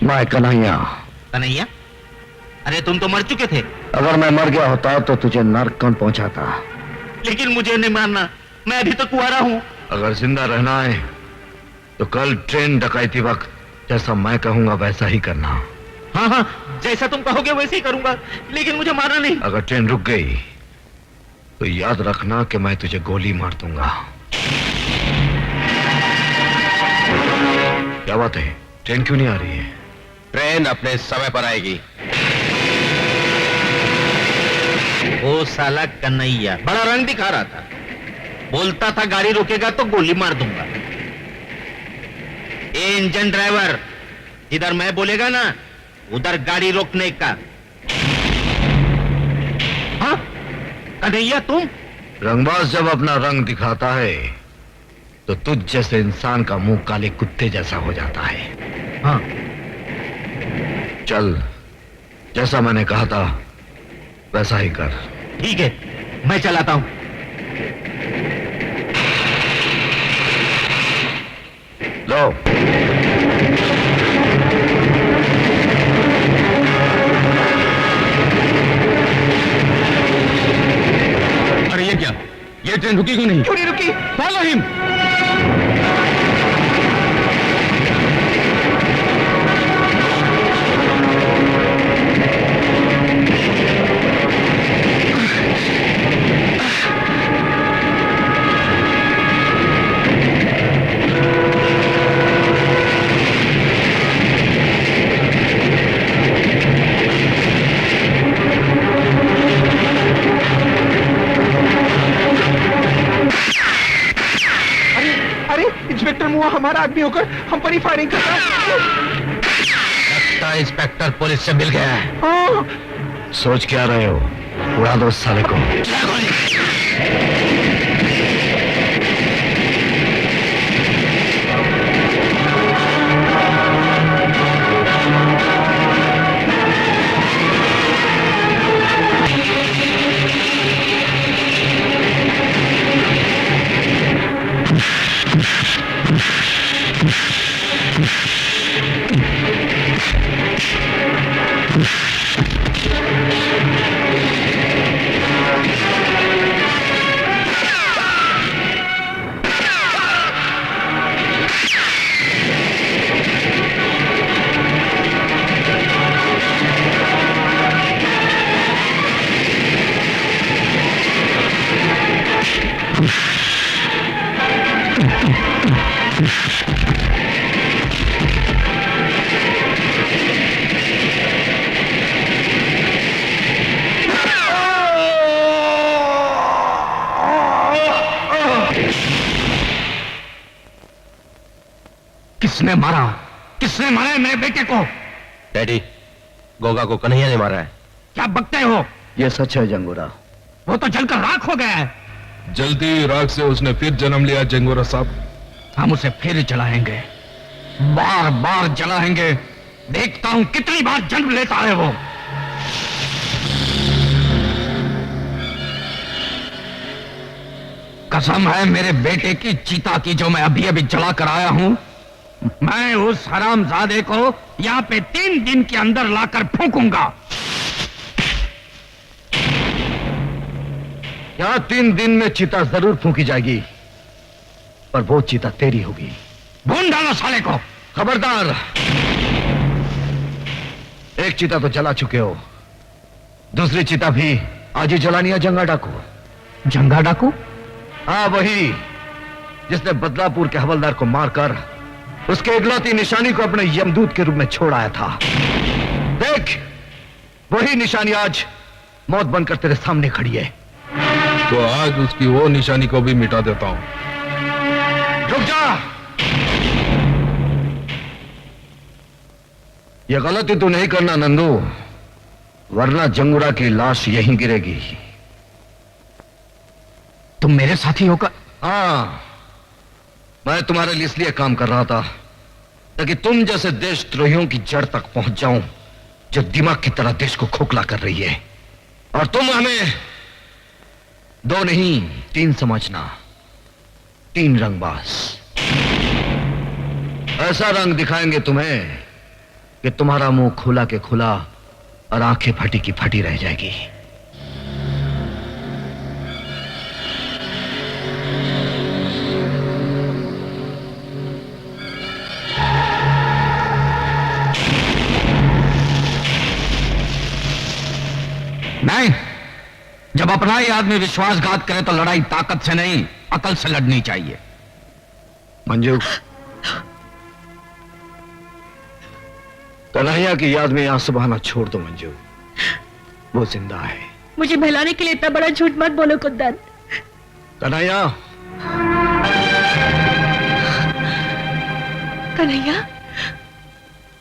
मैं कन्हैया। कन्हैया? अरे तुम तो मर चुके थे। अगर मैं मर गया होता तो तुझे नर्क कौन पहुंचाता? लेकिन मुझे नहीं मारना, मैं अभी तो कुंवारा हूँ। अगर जिंदा रहना है तो कल ट्रेन डकैती वक्त जैसा मैं कहूंगा वैसा ही करना। हाँ हाँ, जैसा तुम कहोगे वैसे ही करूंगा, लेकिन मुझे मारना नहीं। अगर ट्रेन रुक गई तो याद रखना कि मैं तुझे गोली मार दूंगा। क्या बात है, ट्रेन क्यों नहीं आ रही है? ट्रेन अपने समय पर आएगी। वो साला कन्हैया बड़ा रंग दिखा रहा था, बोलता था गाड़ी रोकेगा तो गोली मार दूंगा। ए इंजन ड्राइवर, जिधर मैं बोलेगा ना उधर गाड़ी रोकने का। हाँ कन्हैया तुम? रंगबाज जब अपना रंग दिखाता है तो तुझ जैसे इंसान का मुंह काले कुत्ते जैसा हो जाता है। हाँ चल, जैसा मैंने कहा था वैसा ही कर। ठीक है, मैं चलाता हूं। लो। अरे ये क्या, ये ट्रेन रुकी क्यों नहीं? क्यों नहीं रुकी? Follow him. इंस्पेक्टर मुआ हमारा आदमी होकर हम पर ही फायरिंग कर रहा है। लगता है इंस्पेक्टर पुलिस से मिल गया है। हाँ। सोच क्या रहे हो? उड़ा दो उस साले को। किसने मारा? किसने मारा है मेरे बेटे को? डैडी, गोगा को कन्हैया ने मारा है। क्या बकते हो? ये सच है जंगूरा। वो तो जलकर राख हो गया है। जलती राख से उसने फिर जन्म लिया जंगूरा साहब। हम उसे फिर जलाएंगे, बार बार जलाएंगे। देखता हूं कितनी बार जन्म लेता है वो। कसम है मेरे बेटे की चीता की जो मैं अभी अभी जला कर आया हूं, मैं उस हरामजादे को यहां पे 3 दिन के अंदर लाकर फूंकूंगा। यहां 3 दिन में चिता जरूर फूंकी जाएगी, पर वो चिता तेरी होगी। भून डालो साले को। खबरदार, एक चिता तो जला चुके हो, दूसरी चिता भी आज ही जलानी है। जंगा डाकू। जंगा डाकू? हाँ, वही जिसने बदलापुर के हवलदार को मारकर उसके इकलौती निशानी को अपने यमदूत के रूप में छोड़ आया था। देख, वही निशानी आज मौत बनकर तेरे सामने खड़ी है। तो आज उसकी वो निशानी को भी मिटा देता हूं। रुक जा। यह गलती तू नहीं करना नंदू, वरना जंगूरा की लाश यहीं गिरेगी। तुम मेरे साथी होकर? हाँ, मैं तुम्हारे लिए इसलिए काम कर रहा था ताकि तुम जैसे देशद्रोहियों की जड़ तक पहुंच जाऊं जो दिमाग की तरह देश को खोखला कर रही है। और तुम हमें 2 नहीं 3 समझना। 3 रंगबाज। ऐसा रंग दिखाएंगे तुम्हें कि तुम्हारा मुंह खुला के खुला और आंखें फटी की फटी रह जाएगी। नहीं, जब अपना ही आदमी विश्वासघात करे तो लड़ाई ताकत से नहीं, अकल से लड़नी चाहिए। मंजू, कन्हैया की याद में आंसू बहाना छोड़ दो मंजू, वो जिंदा है। मुझे बहलाने के लिए इतना बड़ा झूठ मत बोलो कुंदन। कन्हैया, कन्हैया,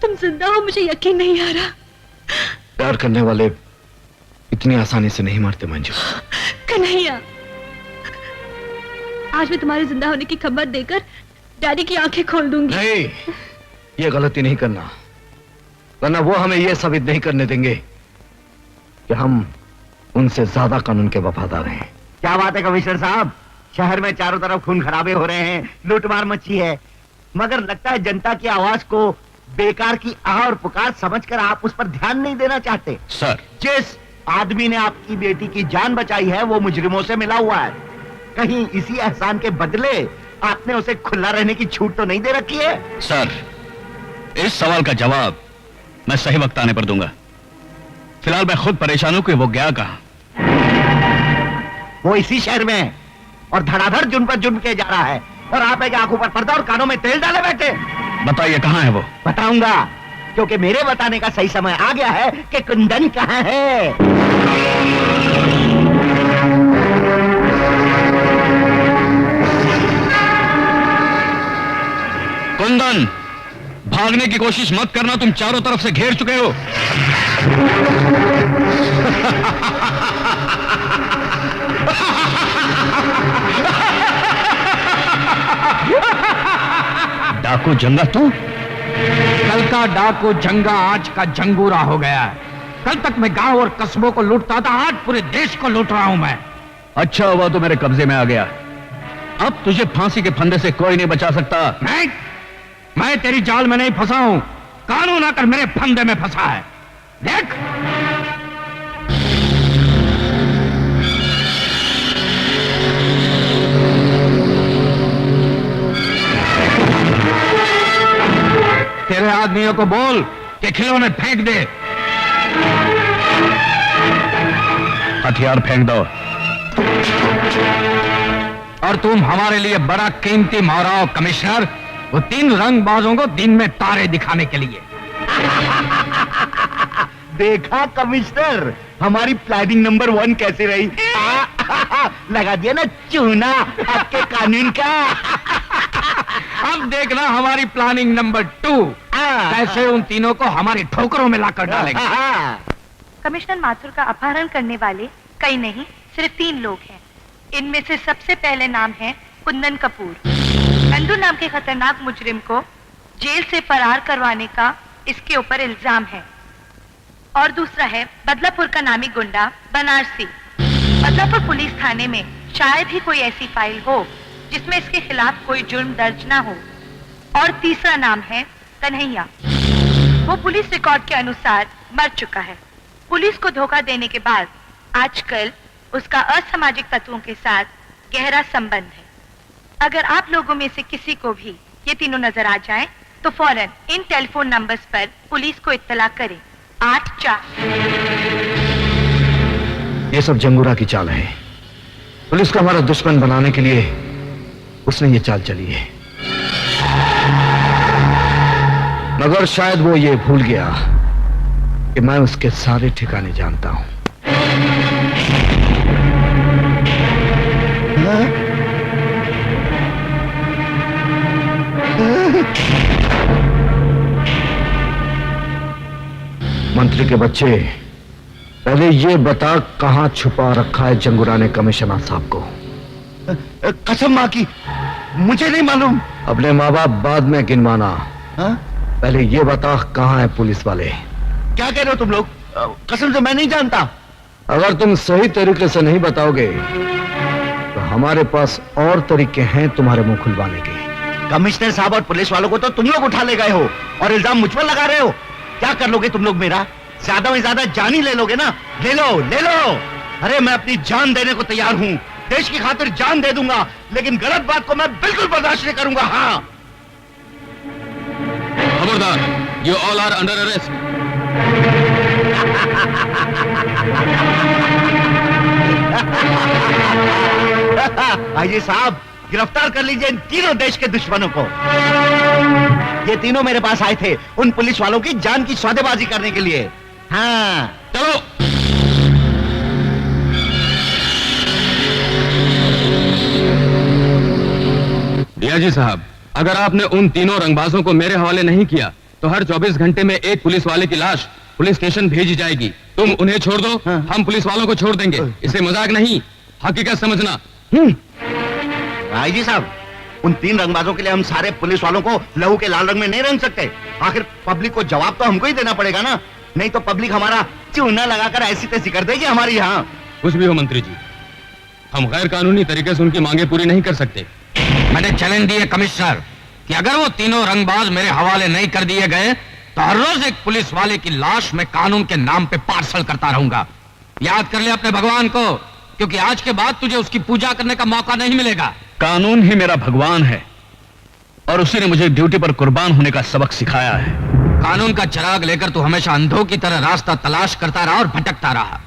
तुम जिंदा हो, मुझे यकीन नहीं आ रहा। प्यार करने वाले इतनी आसानी से नहीं मरते मंजू। कन्हैया, आज मैं तुम्हारे जिंदा होने की खबर देकर डैडी की आंखें खोल दूंगी। नहीं, ये गलती नहीं करना, वरना वो हमें ये साबित नहीं करने देंगे कि हम उनसे ज्यादा कानून के वफादार हैं। क्या बात है कमिश्नर साहब, शहर में चारों तरफ खून खराबे हो रहे हैं, लूटमार मची है, मगर लगता है जनता की आवाज को बेकार की आह और पुकार समझकर आप उस पर ध्यान नहीं देना चाहते। सर, जिस आदमी ने आपकी बेटी की जान बचाई है वो मुजरिमों से मिला हुआ है। कहीं इसी एहसान के बदले आपने उसे खुला रहने की छूट तो नहीं दे रखी है? सर, इस सवाल का जवाब मैं सही वक्त आने पर दूंगा। फिलहाल मैं खुद परेशान हूं कि वो गया कहां। वो इसी शहर में है और धड़ाधड़ जुर्म पर जुर्म किया जा रहा है, और आप एक आंखों पर पर्दा और कानों में तेल डाले बैठे। बताइए कहां है वो? बताऊंगा, क्योंकि मेरे बताने का सही समय आ गया है कि कुंदन कहां है। कुंदन, भागने की कोशिश मत करना, तुम चारों तरफ से घेर चुके हो। डाकू जंगा तू? कल का डाकू जंगा आज का जंगूरा हो गया है। कल तक मैं गांव और कस्बों को लूटता था, आज पूरे देश को लूट रहा हूं मैं। अच्छा हुआ तो मेरे कब्जे में आ गया। अब तुझे फांसी के फंदे से कोई नहीं बचा सकता। नहीं, मैं तेरी जाल में नहीं फंसा हूं, कानून आकर मेरे फंदे में फंसा है। देख, तेरे आदमियों को बोल कि खिलौने फेंक दे। हथियार फेंक दो। और तुम हमारे लिए बड़ा कीमती माराओ कमिश्नर, वो 3 रंगबाजों को दिन में तारे दिखाने के लिए। देखा कमिश्नर, हमारी प्लानिंग नंबर 1 कैसी रही? लगा दिया ना चूना आपके कानून का। अब देखना हमारी प्लानिंग नंबर 2 कैसे उन तीनों को हमारी ठोकरों में लाकर डालेंगे। कमिश्नर माथुर का अपहरण करने वाले कई नहीं, सिर्फ 3 लोग हैं। इनमें से सबसे पहले नाम है कुंदन कपूर। नंदू नाम के खतरनाक मुजरिम को जेल से फरार करवाने का इसके ऊपर इल्जाम है। और दूसरा है बदलापुर का नामी गुंडा बनारसी। बदलापुर पुलिस थाने में शायद ही कोई ऐसी फाइल हो जिसमें इसके खिलाफ कोई जुर्म दर्ज ना हो। और तीसरा नाम है कन्हैया। वो पुलिस रिकॉर्ड के अनुसार मर चुका है। पुलिस को धोखा देने के बाद आजकल उसका असामाजिक तत्वों के साथ गहरा संबंध है। अगर आप लोगों में से किसी को भी ये तीनों नजर आ जाएं, तो फौरन इन टेलीफोन नंबर्स पर पुलिस को इत्तला करें। 84। ये सब जंगूरा की चाल है। पुलिस को हमारा दुश्मन बनाने के लिए उसने ये चाल चली है, मगर शायद वो ये भूल गया कि मैं उसके सारे ठिकाने जानता हूं। मंत्री के बच्चे, पहले ये बता कहां छुपा रखा है जंगूरा ने कमिश्नर साहब को? कसम मां की, मुझे नहीं मालूम। अपने माँ बाप बाद में गिनवाना, पहले ये बता कहां है पुलिस वाले? क्या कह रहे हो तुम लोग? कसम से मैं नहीं जानता। अगर तुम सही तरीके से नहीं बताओगे तो हमारे पास और तरीके हैं तुम्हारे मुंह खुलवाने के। कमिश्नर साहब और पुलिस वालों को तो तुम लोग उठा ले गए हो और इल्जाम मुझ पर लगा रहे हो। क्या कर लोगे तुम लोग मेरा? ज्यादा में ज्यादा जान ही ले लोगे ना? ले लो, ले लो। अरे मैं अपनी जान देने को तैयार हूँ, देश की खातिर जान दे दूंगा, लेकिन गलत बात को मैं बिल्कुल बर्दाश्त नहीं करूंगा। हाँ, खबरदार, you all are under arrest. आइए साहब, गिरफ्तार कर लीजिए इन तीनों देश के दुश्मनों को। ये तीनों मेरे पास आए थे उन पुलिस वालों की जान की सौदेबाजी करने के लिए। हाँ, चलो। डीआईजी साहब, अगर आपने उन तीनों रंगबाजों को मेरे हवाले नहीं किया तो हर 24 घंटे में एक पुलिस वाले की लाश पुलिस स्टेशन भेजी जाएगी। तुम उन्हें छोड़ दो, हम पुलिस वालों को छोड़ देंगे। इसे मजाक नहीं, हकीकत समझना। आईजी साहब, उन तीन रंगबाजों के लिए हम सारे पुलिस वालों को लहू के लाल रंग में नहीं रंग सकते। आखिर पब्लिक को जवाब तो हमको ही देना पड़ेगा ना, नहीं तो पब्लिक हमारा चूना लगाकर ऐसी तैसी कर देगी हमारी यहाँ। कुछ भी हो मंत्री जी, हम गैर कानूनी तरीके से उनकी मांगे पूरी नहीं कर सकते। मैंने चैलेंज दिए कमिश्नर कि अगर वो तीनों रंगबाज मेरे हवाले नहीं कर दिए गए तो हर रोज एक पुलिस वाले की लाश मैं कानून के नाम पे पार्सल करता रहूंगा। याद कर ले अपने भगवान को, क्योंकि आज के बाद तुझे उसकी पूजा करने का मौका नहीं मिलेगा। कानून ही मेरा भगवान है और उसी ने मुझे ड्यूटी पर कुर्बान होने का सबक सिखाया है। कानून का चिराग लेकर तू हमेशा अंधों की तरह रास्ता तलाश करता रहा और भटकता रहा।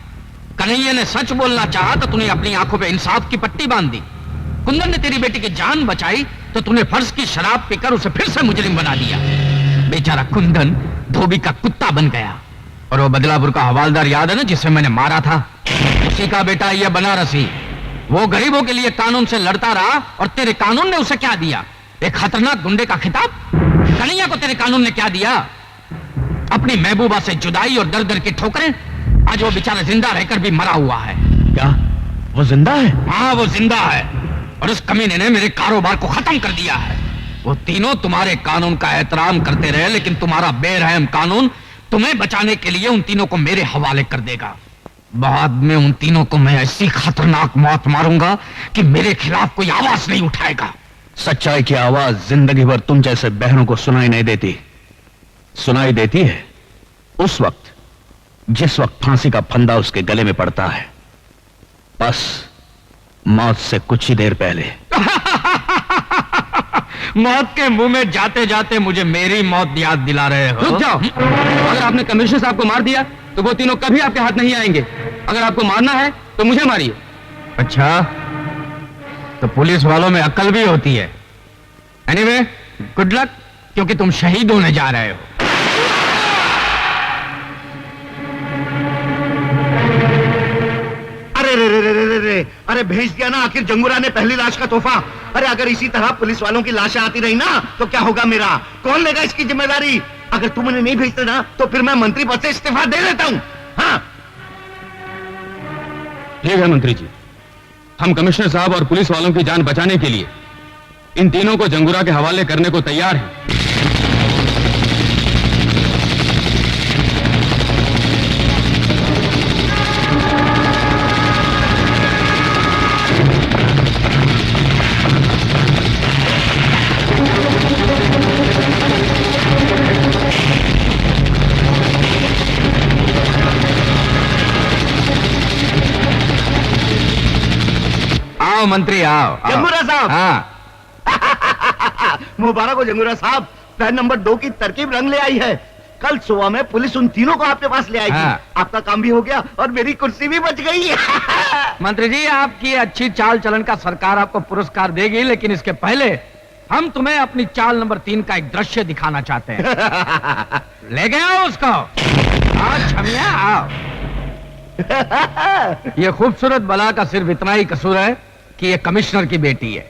कन्हैया ने सच बोलना चाहा तो तूने अपनी आंखों पे इंसाफ की पट्टी बांध दी। कुंदन ने तेरी बेटी की जान बचाई तो तूने फर्ज की शराब पीकर उसे फिर से मुजरिम बना दिया। बेचारा कुंदन धोबी का कुत्ता बन गया। और वो बदलापुर का हवालदार याद है ना, जिसे मैंने मारा था? उसी का बेटा ये बनारसी। वो गरीबों के लिए कानून से लड़ता रहा और तेरे कानून ने उसे क्या दिया? एक खतरनाक गुंडे का खिताब। कन्हैया को तेरे कानून ने क्या दिया? अपनी महबूबा से जुदाई और दर दर की ठोकरें। आज वो बेचारा जिंदा रहकर भी मरा हुआ है। क्या वो जिंदा है? हाँ, वो जिंदा है और उस कमीने ने मेरे कारोबार को खत्म कर दिया है। वो तीनों तुम्हारे कानून का एहतराम करते रहे, लेकिन तुम्हारा बेरहम कानून तुम्हें बचाने के लिए उन तीनों को मेरे हवाले कर देगा। बाद में उन तीनों को मैं ऐसी खतरनाक मौत मारूंगा कि मेरे खिलाफ कोई आवाज नहीं उठाएगा। सच्चाई की आवाज जिंदगी भर तुम जैसे बहनों को सुनाई नहीं देती। सुनाई देती है उस वक्त जिस वक्त फांसी का फंदा उसके गले में पड़ता है, बस मौत से कुछ ही देर पहले। मौत के मुंह में जाते जाते मुझे मेरी मौत याद दिला रहे हो। रुक जाओ। अगर आपने कमिश्नर साहब को मार दिया तो वो तीनों कभी आपके हाथ नहीं आएंगे। अगर आपको मारना है तो मुझे मारिए। अच्छा, तो पुलिस वालों में अक्ल भी होती है। एनीवे, गुड लक, क्योंकि तुम शहीद होने जा रहे हो। अरे भेज दिया ना आखिर जंगूरा ने पहली लाश का तोहफा। अरे अगर इसी तरह पुलिस वालों की लाशें आती रही ना तो क्या होगा मेरा? कौन लेगा इसकी जिम्मेदारी? अगर तुम उन्हें नहीं भेजते ना तो फिर मैं मंत्री पद से इस्तीफा दे देता हूं। हाँ, ठीक है मंत्री जी, हम कमिश्नर साहब और पुलिस वालों की जान बचाने के लिए इन तीनों को जंगूरा के हवाले करने को तैयार हैं। आओ मंत्री, आओ। जंगूरा साहब। हाँ। मुबारक हो जंगूरा साहब, प्लान नंबर 2 की तरकीब रंग ले आई है। कल सुबह में पुलिस उन तीनों को आपके पास ले आएगी। हाँ। आपका काम भी हो गया और मेरी कुर्सी भी बच गई। मंत्री जी, आपकी अच्छी चाल चलन का सरकार आपको पुरस्कार देगी, लेकिन इसके पहले हम तुम्हें अपनी चाल नंबर 3 का एक दृश्य दिखाना चाहते हैं। ले गए आओ उसको। आओ छमिया, आओ। ये खूबसूरत बला का सिर्फ इतना ही कसूर है कि ये कमिश्नर की बेटी है।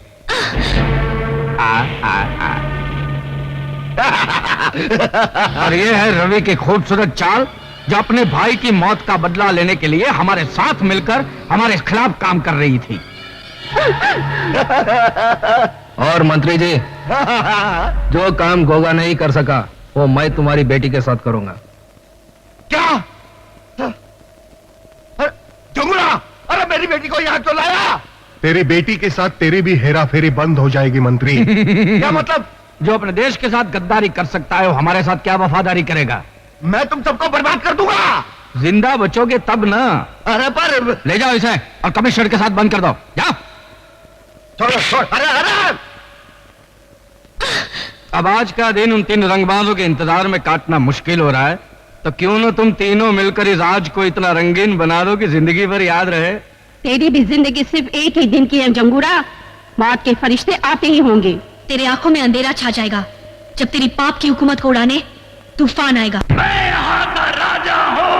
और ये है रवि की खूबसूरत चाल, जो अपने भाई की मौत का बदला लेने के लिए हमारे साथ मिलकर हमारे खिलाफ काम कर रही थी। और मंत्री जी, जो काम गोगा नहीं कर सका वो मैं तुम्हारी बेटी के साथ करूंगा। क्या? जंगूरा, अरे मेरी बेटी को यहाँ क्यों लाया? तेरी बेटी के साथ तेरी भी हेरा फेरी बंद हो जाएगी मंत्री। क्या मतलब? जो अपने देश के साथ गद्दारी कर सकता है वो हमारे साथ क्या वफादारी करेगा? मैं तुम सबको बर्बाद कर दूंगा। जिंदा बचोगे तब ना। अरे पर ले जाओ इसे और कमिश्नर के साथ बंद कर दो। जाओ। छोड़। अरे अब आज का दिन उन 3 रंगबाजों के इंतजार में काटना मुश्किल हो रहा है, तो क्यों ना तुम तीनों मिलकर इस आज को इतना रंगीन बना दो कि जिंदगी भर याद रहे। तेरी भी जिंदगी सिर्फ एक ही दिन की है जंगूरा। मौत के फरिश्ते आते ही होंगे। तेरे आंखों में अंधेरा छा जाएगा जब तेरी पाप की हुकूमत को उड़ाने तूफान आएगा। मैं यहाँ का राजा हूँ,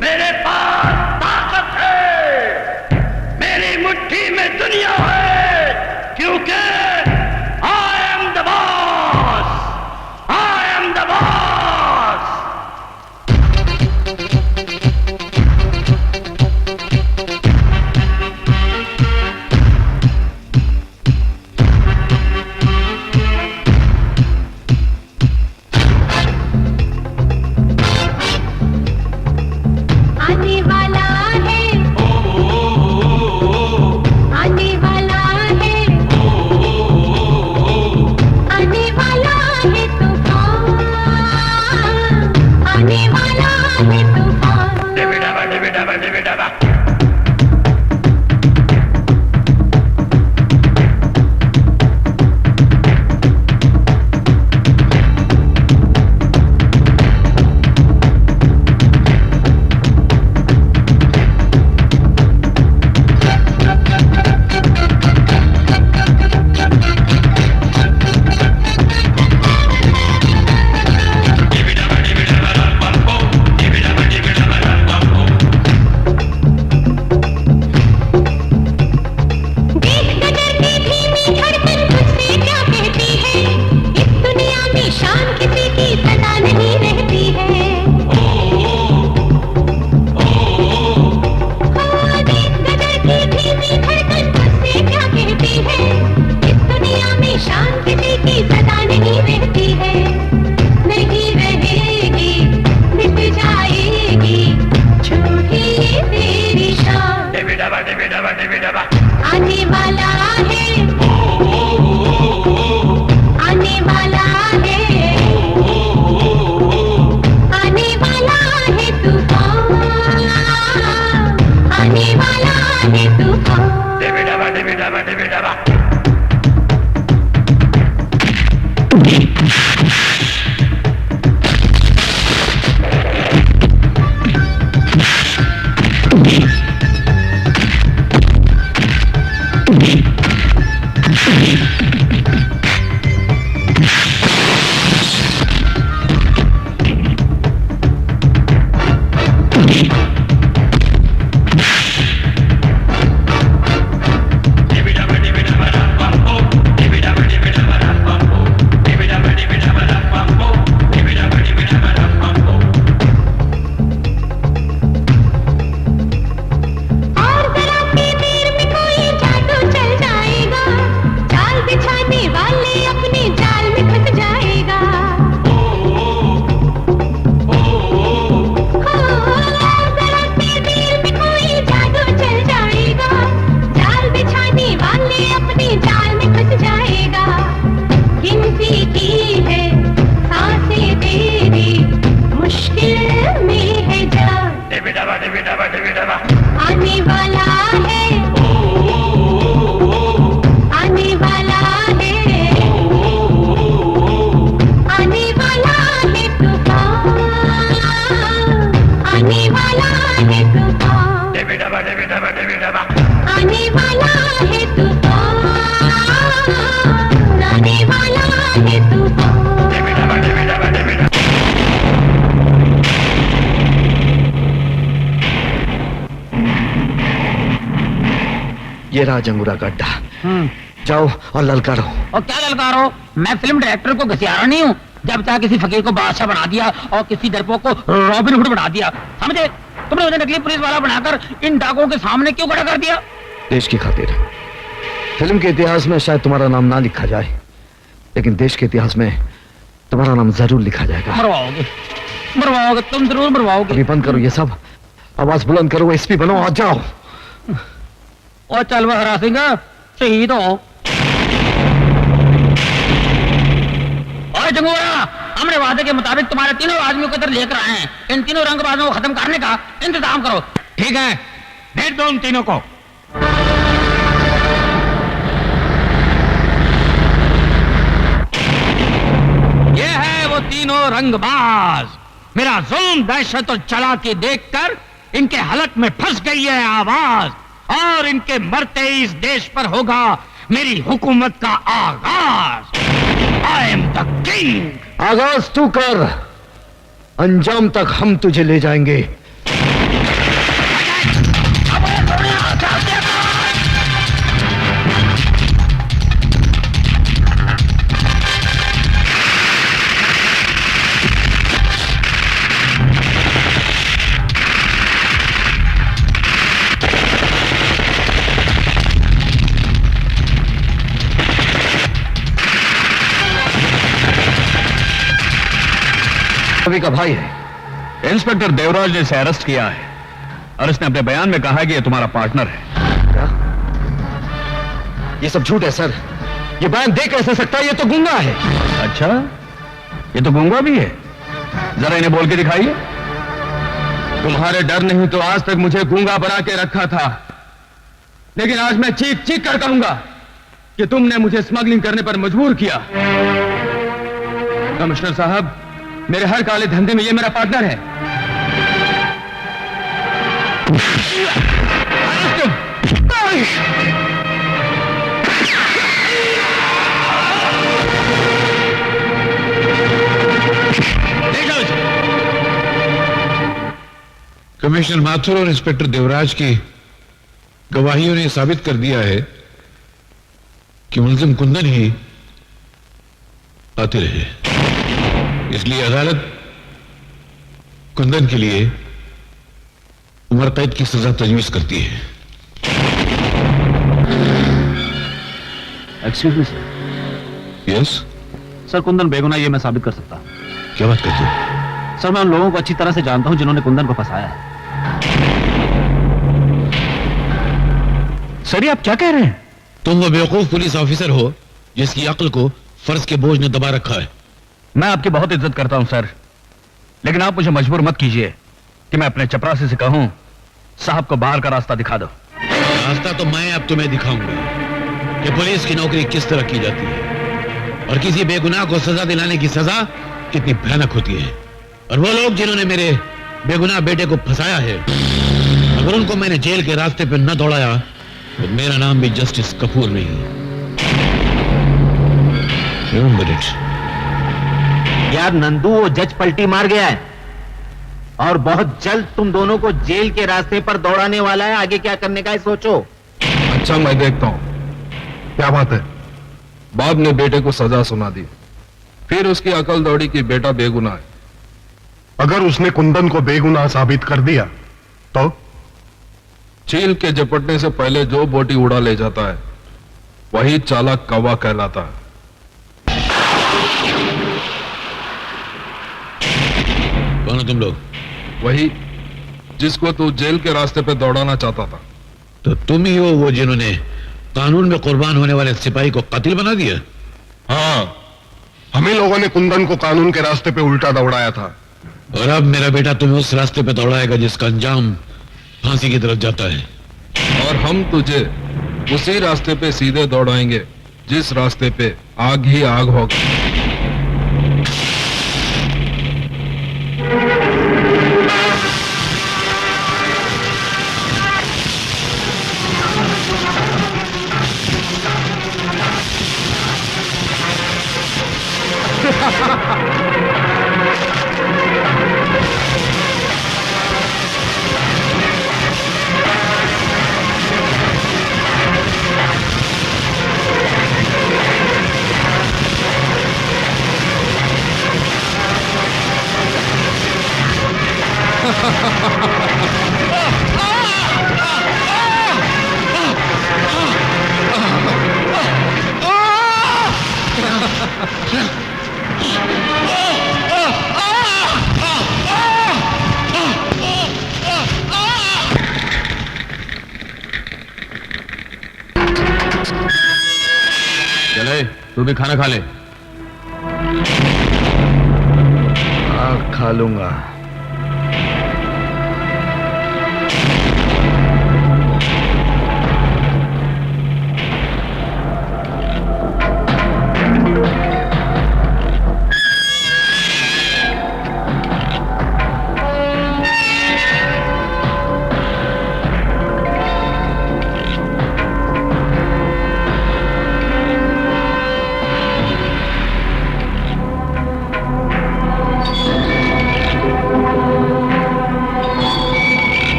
मेरे पास ताकत है, मेरी मुट्ठी में दुनिया है, क्योंकि I am the boss, I am the boss। आने वाला है, आने वाला है, आने वाला है तूफान, आने वाला है तूफान। डिबिडबा। आने वाला है, आने वाला है, आने वाला है तूफान, आने वाला है तूफान। डिबिडबा। आने वाला है, आने वाला है, आने वाला है तूफान, आने वाला है तूफान, आने वाला है तूफान, आने वाला है तूफान। ये रहा जंगूरा गड्ढा। जाओ और ललकारो। और क्या ललकारो? मैं फिल्म डायरेक्टर को घसियारा नहीं हूँ। जब चाहे किसी फकीर को बादशाह बना दिया और किसी दरपो को रॉबिन हुड बना दिया, समझे? तुमने उन्हें नकली पुलिस वाला बनाकर इन डाकुओं के सामने क्यों खड़ा कर दिया? देश की खातिर। फिल्म के इतिहास में शायद तुम्हारा नाम ना लिखा जाए, लेकिन देश के इतिहास में तुम्हारा नाम जरूर लिखा जाएगा। मरवाओगे, मरवाओगे, तुम जरूर मरवाओगे। अभी बंद करो ये सब, आवाज बुलंद करो, एसपी बनो और जाओ। और चल वह हरा सिंह, शहीद हो। और जंगूरा हमने वादे के मुताबिक तुम्हारे तीनों आदमियों को इधर लेकर आए हैं। इन तीनों रंगबाजों को खत्म करने का इंतजाम करो। ठीक है, भेज दो उन तीनों को। ये है वो तीनों रंगबाज। मेरा जुल्म, दहशत और चालाकी देखकर इनके हलक में फंस गई है आवाज, और इनके मरते ही इस देश पर होगा मेरी हुकूमत का आगाज। I am the king. आगाज तू कर, अंजाम तक हम तुझे ले जाएंगे। रवि का भाई है। इंस्पेक्टर देवराज ने इसे अरेस्ट किया है और इसने अपने बयान में कहा है कि ये तुम्हारा पार्टनर है। क्या? ये सब झूठ है सर। ये बयान दे कैसे सकता है? ये तो गूंगा है। अच्छा, ये तो गूंगा भी है। जरा इन्हें बोल के दिखाइए। तुम्हारे डर नहीं तो आज तक मुझे गूंगा बना के रखा था, लेकिन आज मैं चीख चीख कर कहूंगा कि तुमने मुझे स्मगलिंग करने पर मजबूर किया। कमिश्नर साहब, मेरे हर काले धंधे में ये मेरा पार्टनर है। कमिश्नर माथुर और इंस्पेक्टर देवराज की गवाहियों ने साबित कर दिया है कि मुलजिम कुंदन ही कातिल है। इसलिए अदालत कुंदन के लिए उम्र कैद की सजा तजवीज करती है। Excuse me sir. Yes sir, Kundan बेगुनाह ये मैं साबित कर सकता हूं। क्या बात करते हो? सर, मैं उन लोगों को अच्छी तरह से जानता हूं जिन्होंने कुंदन को फंसाया है। सर, ये आप क्या कह रहे हैं? तुम वो बेवकूफ पुलिस ऑफिसर हो जिसकी अक्ल को फर्ज के बोझ ने दबा रखा है। मैं आपकी बहुत इज्जत करता हूं सर, लेकिन आप मुझे मजबूर मत कीजिए कि मैं अपने चपरासी से कहूं साहब को बाहर का रास्ता दिखा दो। रास्ता तो मैं अब तुम्हें दिखाऊंगा कि पुलिस की नौकरी किस तरह की जाती है और किसी बेगुनाह को सजा दिलाने की सजा कितनी भयानक होती है। और वो लोग जिन्होंने मेरे बेगुनाह बेटे को फंसाया है, अगर उनको मैंने जेल के रास्ते पर न दौड़ाया तो मेरा नाम भी जस्टिस कपूर नहीं। Remember it. यार नंदू, वो जज पलटी मार गया है और बहुत जल्द तुम दोनों को जेल के रास्ते पर दौड़ाने वाला है। आगे क्या करने का है सोचो। अच्छा, मैं देखता हूं। क्या बात है? बाप ने बेटे को सजा सुना दी, फिर उसकी अकल दौड़ी कि बेटा बेगुनाह है। अगर उसने कुंदन को बेगुनाह साबित कर दिया तो? चील के झपटने से पहले जो बोटी उड़ा ले जाता है वही चालाक कौवा कहलाता है। कौन हो तुम लोग? वही जिसको तू जेल के रास्ते पे दौड़ाना चाहता था। तो तुम ही हो वो जिन्होंने कानून में कुर्बान होने वाले सिपाही को कातिल बना दिया? हाँ, हम ही लोगों ने कुंदन को कानून के रास्ते पे उल्टा दौड़ाया था। और अब मेरा बेटा तुम्हें उस रास्ते पे दौड़ाएगा जिसका अंजाम फांसी की तरफ जाता है। और हम तुझे उसी रास्ते पे सीधे दौड़ाएंगे जिस रास्ते पे आग ही आग होगा। चले, तू भी खाना खा ले। आँख खा लूंगा।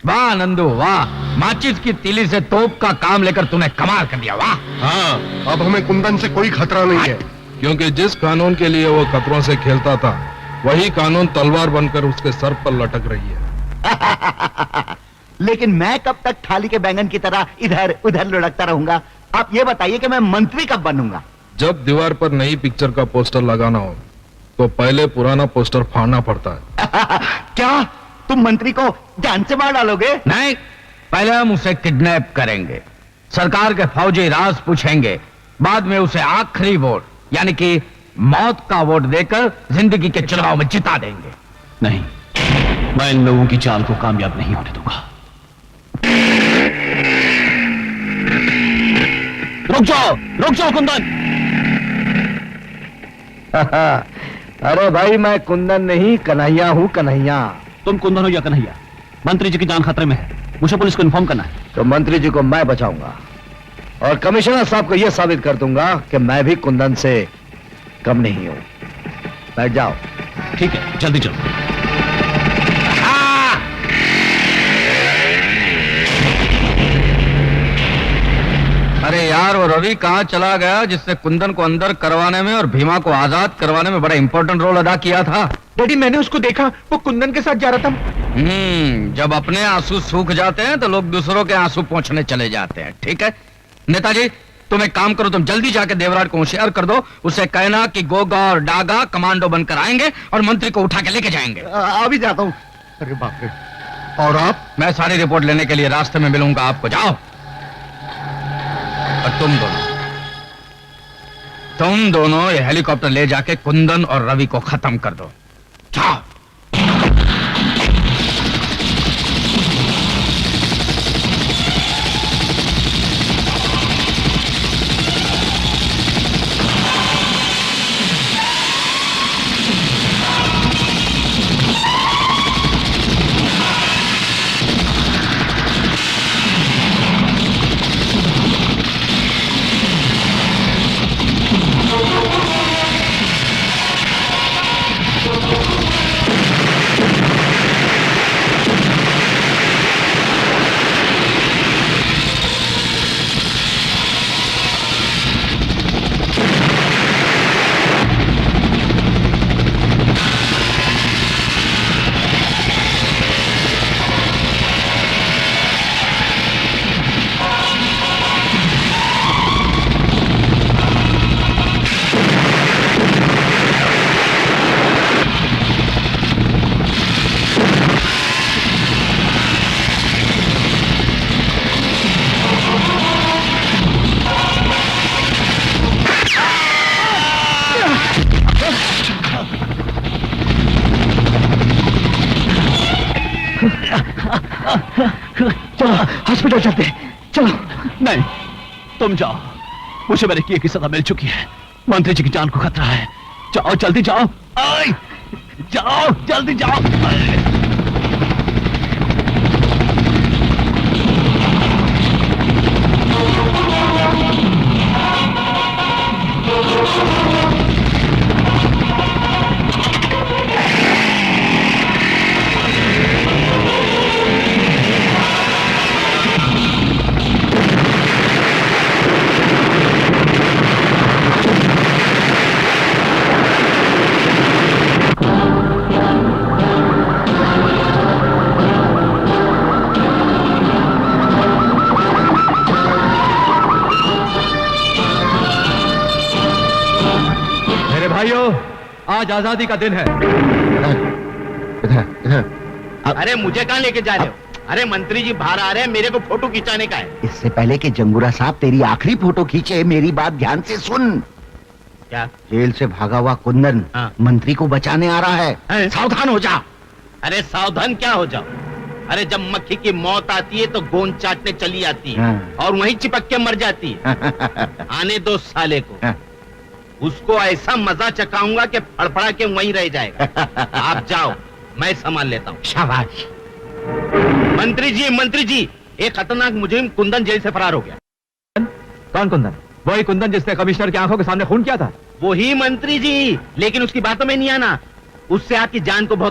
वाह नंदू वाह, माचिस की तीली से तोप का काम लेकर तूने कमाल कर दिया। वाह। हाँ, अब हमें कुंदन से कोई खतरा नहीं है, क्योंकि जिस कानून के लिए वो खतरों से खेलता था वही कानून तलवार बनकर उसके सर पर लटक रही है। लेकिन मैं कब तक थाली के बैंगन की तरह इधर उधर लुढ़कता रहूंगा? आप ये बताइए कि मैं मंत्री कब बनूंगा? जब दीवार पर नई पिक्चर का पोस्टर लगाना हो तो पहले पुराना पोस्टर फाड़ना पड़ता है। क्या तुम मंत्री को जान से मार डालोगे? नहीं, पहले हम उसे किडनैप करेंगे, सरकार के फौजी राज पूछेंगे, बाद में उसे आखिरी वोट यानी कि मौत का वोट देकर जिंदगी के चुनाव में जिता देंगे। नहीं, मैं इन लोगों की चाल को कामयाब नहीं होने दूंगा। रुक जाओ कुंदन। अरे भाई, मैं कुंदन नहीं कन्हैया हूँ, कन्हैया। तुम कुंदन हो या कन्हैया, मंत्री जी की जान खतरे में है, मुझे पुलिस को इन्फॉर्म करना है। तो मंत्री जी को मैं बचाऊंगा और कमिश्नर साहब को यह साबित कर दूंगा कि मैं भी कुंदन से कम नहीं हूं। बैठ जाओ। ठीक है, जल्दी चलो। अरे यार, वो रवि कहाँ चला गया जिससे कुंदन को अंदर करवाने में और भीमा को आजाद करवाने में बड़ा इंपॉर्टेंट रोल अदा किया था? डैडी, मैंने उसको देखा, वो कुंदन के साथ जा रहा था। जब अपने आंसू सूख जाते हैं तो लोग दूसरों के आंसू पोंछने चले जाते हैं। ठीक है नेताजी, तुम एक काम करो, तुम जल्दी जाके देवराज को होशियार कर दो, उसे कहना कि गोगा और डागा कमांडो बनकर आएंगे और मंत्री को उठा के लेके जाएंगे। अभी जाता हूँ। अरे बाप रे। और आप? मैं सारी रिपोर्ट लेने के लिए रास्ते में मिलूंगा आपको। जाओ। और तुम दोनों ये हेलीकॉप्टर ले जाके कुंदन और रवि को खत्म कर दो। जाओ। चलो हॉस्पिटल चलते हैं, चलो। नहीं, तुम जाओ, मुझे मेरे किए की सजा मिल चुकी है, मंत्री जी की जान को खतरा है, जाओ जल्दी जाओ, आए, जाओ जल्दी जाओ। भाइयों, आज आजादी का दिन है। अरे मुझे कहाँ लेके जा रहे हो? अरे मंत्री जी बाहर आ रहे हैं, मेरे को फोटो खिंचाने का है। इससे पहले कि जंगूरा साहब तेरी आखिरी फोटो खींचे, मेरी बात ध्यान से सुन। क्या? जेल से भागा हुआ कुंदन मंत्री को बचाने आ रहा है, सावधान हो जा। अरे सावधान क्या हो जाओ? अरे जब मक्खी की मौत आती है तो गोंद चाटने चली आती है और वहीं चिपक के मर जाती है। आने दो साले को, उसको ऐसा मजा चकाऊंगा कि फड़फड़ा के वहीं रह जाएगा। आप जाओ, मैं संभाल लेता हूँ। शाबाश। मंत्री जी, एक खतरनाक मुजरिम कुंदन जेल से फरार हो गया। कौन कुंदन? वही कुंदन जिसने कमिश्नर की आंखों के सामने खून किया था? वही मंत्री जी, लेकिन उसकी बातों में नहीं आना। उससे आपकी जान को बहुत